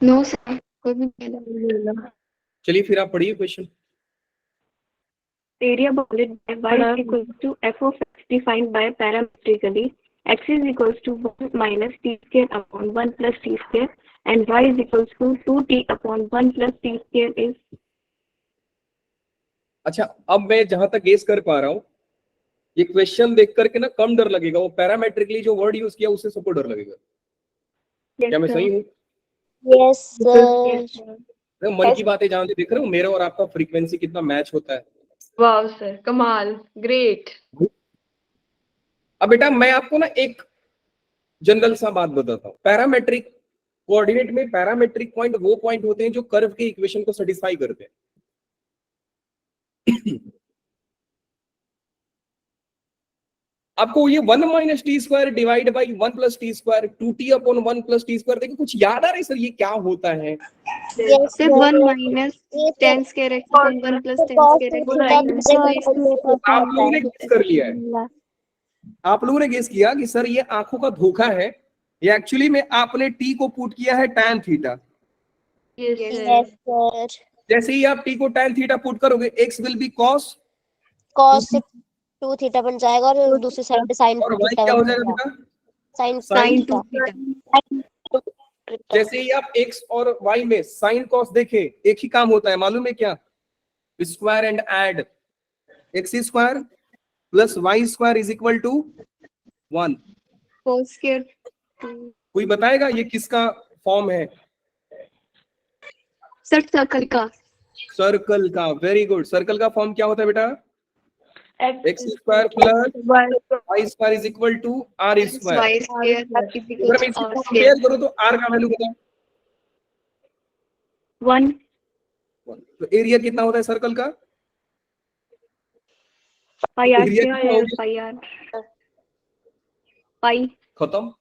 नो सर कोई भी नहीं। चलिए फिर आप पढ़िए question. Area bounded by y is equal to f of x defined by parametrically x is equals to 1 minus t square upon 1 plus t square and y is equals to 2t upon 1 plus t square is। अच्छा, अब मैं जहां तक guess कर पा रहा हूं, ये क्वेश्चन देख करके ना कम डर लगेगा, वो पैरामेट्रिकली जो वर्ड यूज किया उससे सबको डर लगेगा। क्या मैं सही हूँ? Yes sir. मन की बातें जानते, देख रहे हो मेरा और आपका फ्रीक्वेंसी कितना मैच होता है। वाह सर, कमाल, ग्रेट। अब बेटा मैं आपको ना एक जनरल सा बात बताता हूँ। पैरामेट्रिक कोऑर्डिनेट में पैरामेट्रिक पॉइंट वो पॉइंट होते हैं जो कर्व के इक्वेशन को सेटिस्फाई करते हैं। आपको ये 1 minus T square divide by 1 plus T square 2t upon 1 plus T square, देखिए कुछ याद आ रहा है सर ये क्या होता है? यस सिर्फ 1 minus tan square x upon 1 plus tan square x आप लोगों ने गेस कर लिया है, आप लोगों ने गेस किया कि सर ये आंखों का धोखा है, ये एक्चुअली में आपने टी को पुट किया है tan theta. Yes yes sir. Sir. जैसे ही आप टी को tan थीटा पुट करोगे x will be cos cos 2 theta बन जाएगा और दूसरी साइड पे sin और 2 y थीटा क्या बन हो जाएगा जाएगा। बेटा? sin sin 2 theta। जैसे ही आप x और y में sin cos देखे, एक ही काम होता है, मालूम है क्या? Square and add, x square plus y square is equal to 1। cos square 2 कोई बताएगा ये किसका फॉर्म है? सर्कल का। सर्कल का। Very good. सर्कल का फॉर्म क्या होता है बेटा? X x square plus y square is equal to r square. y square is अगर equal मैं to इसको r कंपेयर square। करूं तो r का वैल्यू बताओ। 1 तो एरिया कितना होता है सर्कल का? pi r एरिया square कितना हो गया? pi r pi। खत्म।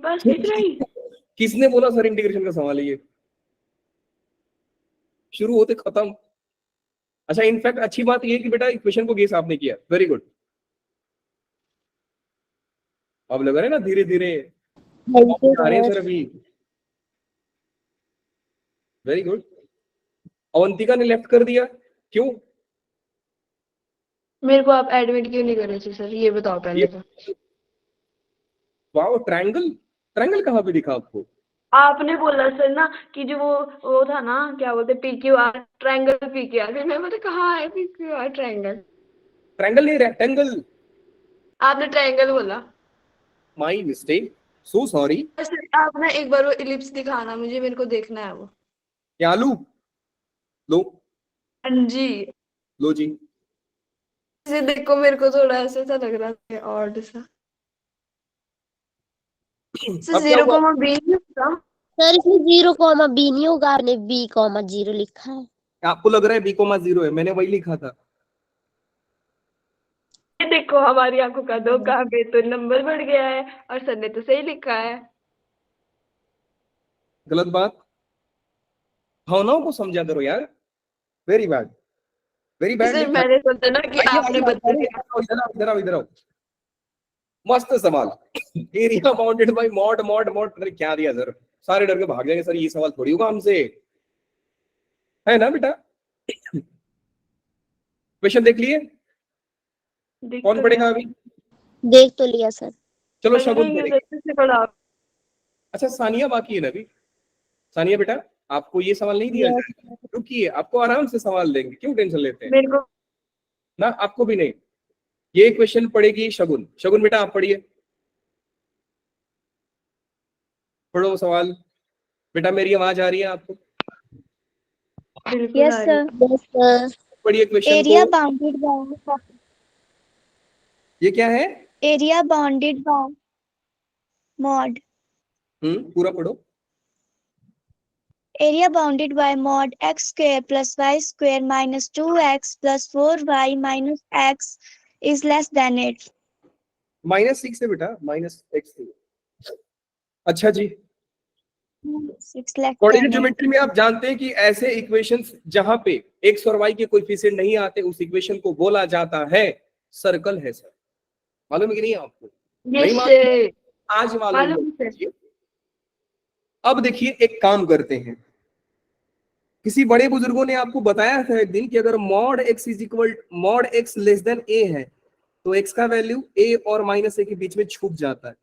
बस इतना ही। किसने बोला सर इंटीग्रेशन का सवाल है ये? शुरू होते खत्म। अच्छा, इनफैक्ट अच्छी बात ये है कि बेटा इक्वेशन को गेस आपने किया, वेरी गुड। अब लग रहा है ना धीरे धीरे थैंक यू आ रहे हैं सर। सर अभी। Very good. अवंतिका ने लेफ्ट कर दिया, क्यों? मेरे को आप एडमिट क्यों नहीं कर रहे थे सर, ये बताओ पहले तो। Wow, triangle. ट्रायंगल कहाँ पे दिखा आपको? आपने बोला सर ना कि जो वो था ना, क्या बोलते, PQR ट्रायंगल PQR, फिर मैं मतलब कहाँ है PQR ट्रायंगल? ट्रायंगल नहीं, रेक्टेंगल। आपने ट्रायंगल बोला। My mistake, so sorry. Sir आप ना एक बार वो इलिप्स दिखाना मुझे, मेरे को देखना है वो। क्या लू? लो हाँ जी। लो जी। इसे देखो, मेरे को थोड़ा ऐसा सा लग रहा है, ऑड सा। अब क्या 0, हुआ? B था। सर इसमें 0,b नहीं होगा, आपने b,0 लिखा है। आपको लग रहा है b,0 है, मैंने वही लिखा था। ये देखो हमारी आंखों का धोखा, पे तो नंबर बढ़ गया है और सर ने तो सही लिखा है। गलत बात। भावनाओं को समझा करो यार। Very bad, very bad. Sir मैंने सोचा ना कि आपने बता दिया। इधर आओ, इधर आओ। मस्त सवाल। Area bounded bye mod mod mod, क्या दिया सर? सारे डर के भाग जाएंगे, सर ये सवाल थोड़ी होगा हमसे, है ना बेटा। क्वेश्चन देख लिए, देख कौन तो पढ़ेगा लिया। अभी? देख तो लिया सर। चलो पढ़ शगुन रही हूँ, पढ़ेगा। जल्दी से पढ़ाओ। अच्छा सानिया बाकी है ना अभी। सानिया बेटा आपको ये सवाल नहीं दिया यस जाएगा, रुकिए आपको आराम से सवाल देंगे, क्यों टेंशन लेते हैं मेरे को ना, आपको भी नहीं। ये क्वेश्चन पढ़ेगी शगुन। शगुन बेटा आप पढ़िए, पढ़ो सवाल। बेटा मेरी आवाज आ रही है आपको? बिल्कुल Yes, आ रही sir. है। Yes sir. पढ़िए क्वेश्चन Area को। bounded by ये क्या है? area bounded by mod. पूरा पढ़ो। Area bounded by mod x square plus y square minus 2x plus 4y minus x is less than 8. -6 है बेटा, -x। अच्छा जी, 6 less कोऑर्डिनेट than 8. ज्योमेट्री में आप जानते हैं कि ऐसे इक्वेशंस जहां पे x और y के कोएफिशिएंट नहीं आते उस इक्वेशन को बोला जाता है सर्कल है सर। मालूम है कि नहीं आपको? नहीं मालूम? ये आज मालूम मालूम है। कीजिए। अब देखिए एक काम करते हैं, किसी बड़े बुजुर्गों ने आपको बताया था एक दिन कि अगर mod x less than a है तो x का वैल्यू a और -a के बीच में छुप जाता है।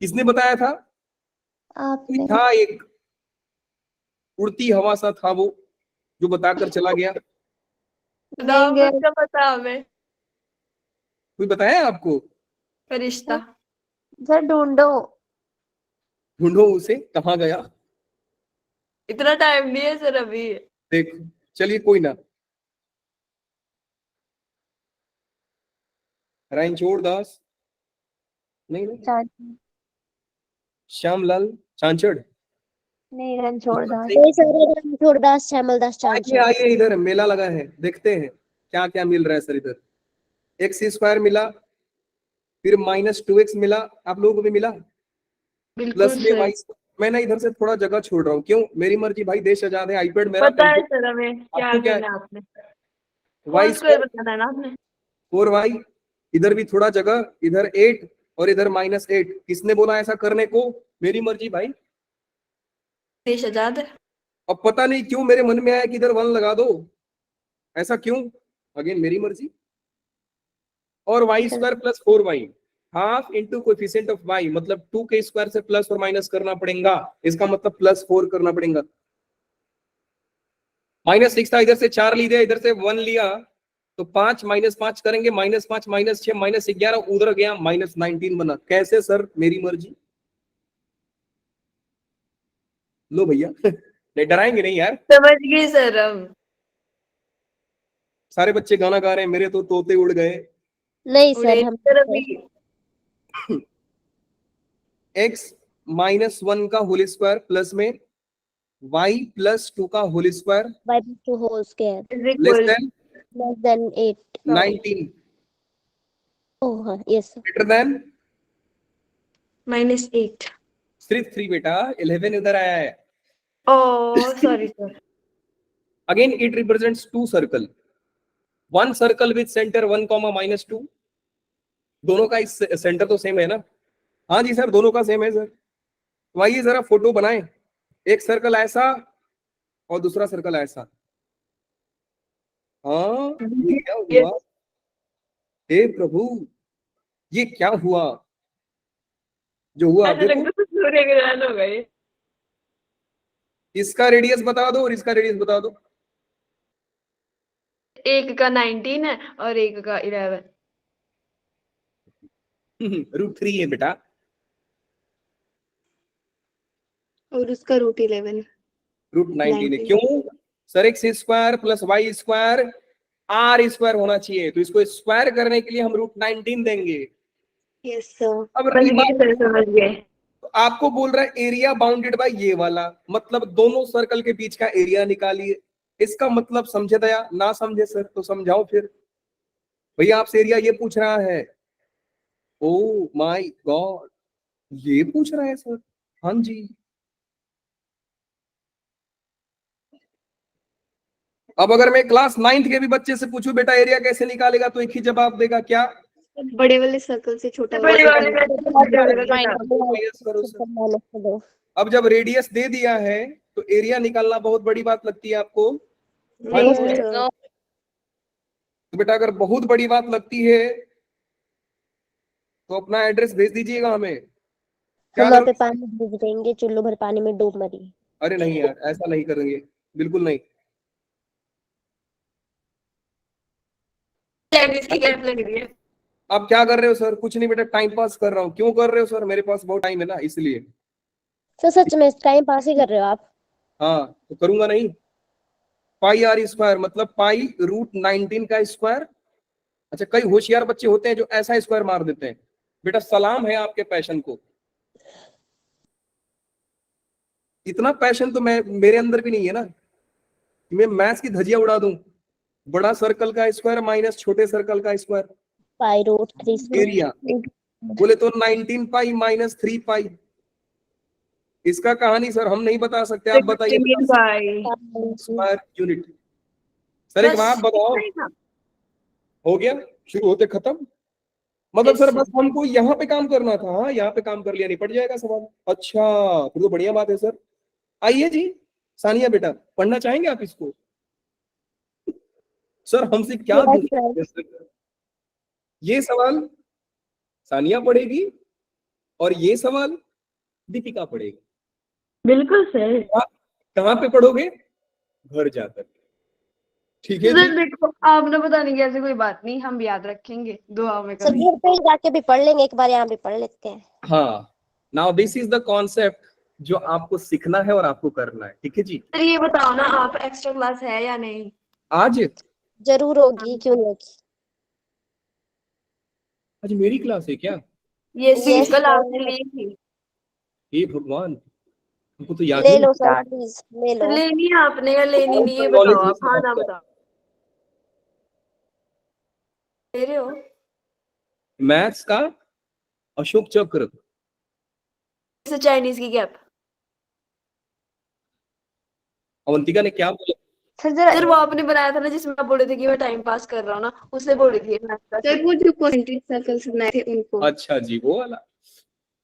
किसने बताया था? कोई आपने था एक उड़ती हवा सा था वो, जो बताकर चला गया। नाम देंगे उसका पता हमें। कोई बताया आपको? फरिश्ता। सर ढूंढो। ढूंढो उसे, कहाँ गया? इतना टाइम नहीं है सर अभी। देखो चलिए कोई ना। रणछोड़ दास नहीं, श्यामलाल चांचड़ नहीं रणछोड़ दास। नहीं सर, रणछोड़दास श्यामलदास आइए चांचड़। आइए, इधर मेला लगा है, देखते हैं क्या क्या मिल रहा है सर। इधर x² मिला, फिर -2x मिला, आप लोगों को भी मिला, बिल्कुल प्लस में सर। y। मैं ना इधर से थोड़ा जगह छोड़ रहा हूँ, क्यों? मेरी मर्जी भाई, देश आजाद है, आईपैड मेरा, पता है कंप्यूटर सर हमें क्या आपको क्या है? करना है आपने। y होल स्क्वायर बताना है ना आपने। 4y, इधर भी थोड़ा जगह, इधर 8 और इधर -8। किसने बोला ऐसा करने को? मेरी मर्जी भाई। देश आजाद है। अब पता नहीं क्यों मेरे मन में आया कि इधर 1 लगा दो, ऐसा क्यों? अगेन मेरी मर्जी। और y² plus 4y, half into coefficient of y, मतलब 2 के स्क्वायर से प्लस और माइनस करना पड़ेगा, इसका मतलब +4 करना पड़ेगा। -6 था, इधर से 4 लिया, इधर से 1 लिया, तो 5 -5 करेंगे, -5 -6 -11, उधर गया -19 बना। कैसे सर? मेरी मर्जी। लो भैया नहीं डराएंगे नहीं यार, समझ गए सर हम। सारे बच्चे गाना गा रहे हैं, मेरे तो तोते उड़ गए। नहीं उड़े सर, हम सर अभी। x -1 का होल स्क्वायर प्लस में y +2 का whole square by 2 whole square is less equal than less than 8। 19 ओह हाँ, यस सर। Greater than -8। सिर्फ 3 बेटा, 11 उधर आया है। Oh sorry sir. Again it represents 2 circle, 1 circle with centre 1, -2। दोनों का इस सेंटर तो सेम है ना? हाँ जी सर, दोनों का सेम है सर। तो आइए जरा फोटो बनाएं, एक सर्कल ऐसा और दूसरा सर्कल ऐसा। हाँ ये क्या हुआ? हे प्रभु, ये क्या हुआ? जो हुआ आप ऐसे देखो, लगता है सूर्य ग्रहण हो गए। इसका रेडियस बता दो और इसका रेडियस बता दो। एक का 19 है और एक का 11। √3 है बेटा। और उसका √11। √19 है। क्यों sir? x² plus y² r² होना चाहिए, तो इसको स्क्वायर करने के लिए हम √19 देंगे। Yes sir. अब समझ रही गए बात, सर, समझ गए। तो आपको बोल रहा है एरिया बाउंडेड बाय ये वाला, मतलब दोनों सर्कल के बीच का एरिया निकालिए। इसका मतलब समझे दया? ना समझे सर तो समझाओ फिर। भैया आपसे एरिया ये पूछ रहा है। ओ माय गॉड, ये पूछ रहा है सर? हाँ जी। अब अगर मैं क्लास 9th के भी बच्चे से पूछूं बेटा एरिया कैसे निकालेगा, तो एक ही जवाब देगा, क्या? बड़े वाले सर्कल से छोटा बड़ी वाला वाली सर्कल। में माइनस करो सर। अब जब रेडियस दे दिया है तो एरिया निकालना बहुत बड़ी बात लगती है आपको? नहीं तो सर। बेटा अगर बहुत बड़ी बात लगती है तो अपना एड्रेस भेज दीजिएगा हमें। क्या हम वहाँ पे करोगे? पानी डूब देंगे, चुल्लू भर पानी में डूब मरी। अरे नहीं यार, ऐसा नहीं करेंगे, बिल्कुल नहीं। चाइनीज की गैप लग रही है। आप क्या कर रहे हो सर? कुछ नहीं बेटा, टाइम पास कर रहा हूँ। क्यों कर रहे हो सर? मेरे पास बहुत टाइम है ना, इसलिए। सर सच में टाइम पास ही कर रहे हो आप? हाँ तो करूंगा नहीं? पाई आर स्क्वायर मतलब पाई रूट 19 का स्क्वायर। अच्छा, कई होशियार बच्चे होते हैं जो ऐसा स्क्वायर मार देते हैं। बेटा सलाम है आपके पैशन को, इतना पैशन तो मैं मेरे अंदर भी नहीं है ना कि मैं मैथ्स की धजिया उड़ा दूं। बड़ा सर्कल का स्क्वायर माइनस छोटे सर्कल का square pi root 3 square. Area, बोले तो 19 पाई माइनस 3 पाई। इसका कहानी सर हम नहीं बता सकते, आप बताइए भाई स्क्वायर यूनिट। सर एक बात बताओ, हो गया शुरू होते खत्म? मतलब सर बस हमको यहाँ पे काम करना था। हाँ यहाँ पे काम कर लिया, निपट जाएगा सवाल। अच्छा फिर तो बढ़िया बात है सर। आइए जी सानिया बेटा, पढ़ना चाहेंगे आप इसको? सर हमसे क्या ये सवाल सानिया पढ़ेगी और ये सवाल दीपिका पढ़ेगी। बिल्कुल सर। कहाँ पे पढ़ोगे? घर जाकर। ठीक है जी। देखो आपने पता नहीं कैसे, कोई बात नहीं, हम याद रखेंगे दुआ में सर कभी। घर पे ही जाके भी पढ़ लेंगे, एक बार यहाँ भी पढ़ लेते हैं। हाँ, now this is the concept जो आपको सीखना है और आपको करना है। ठीक है जी। सर ये बताओ ना, आप एक्स्ट्रा क्लास है या नहीं? आज जरूर होगी, क्यों नहीं होगी। आज मेरी क्लास है क्या? ये Yes, कल sir. आपने ली थी। हे भगवान, हमको तो याद ले ही लो नहीं। सर प्लीज, ले लो। लेनी है आपने या लेनी नहीं, ये Knowledge बताओ है आप। सर हाँ ना आपका। बताओ, ले रहे हो? मैथ्स का अशोक चक्र। चाइनीज की गैप। अवंतिका ने क्या बोला? सर वो आपने बनाया था ना जिसमें आप बोले थे कि मैं टाइम पास कर रहा हूँ ना, उससे बोली थी सर वो जो कॉन्सेंट्रिक सर्कल्स बनाए थे उनको। अच्छा जी वो वाला,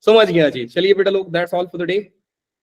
समझ गया जी। चलिए बेटा लोग, that's all for the day.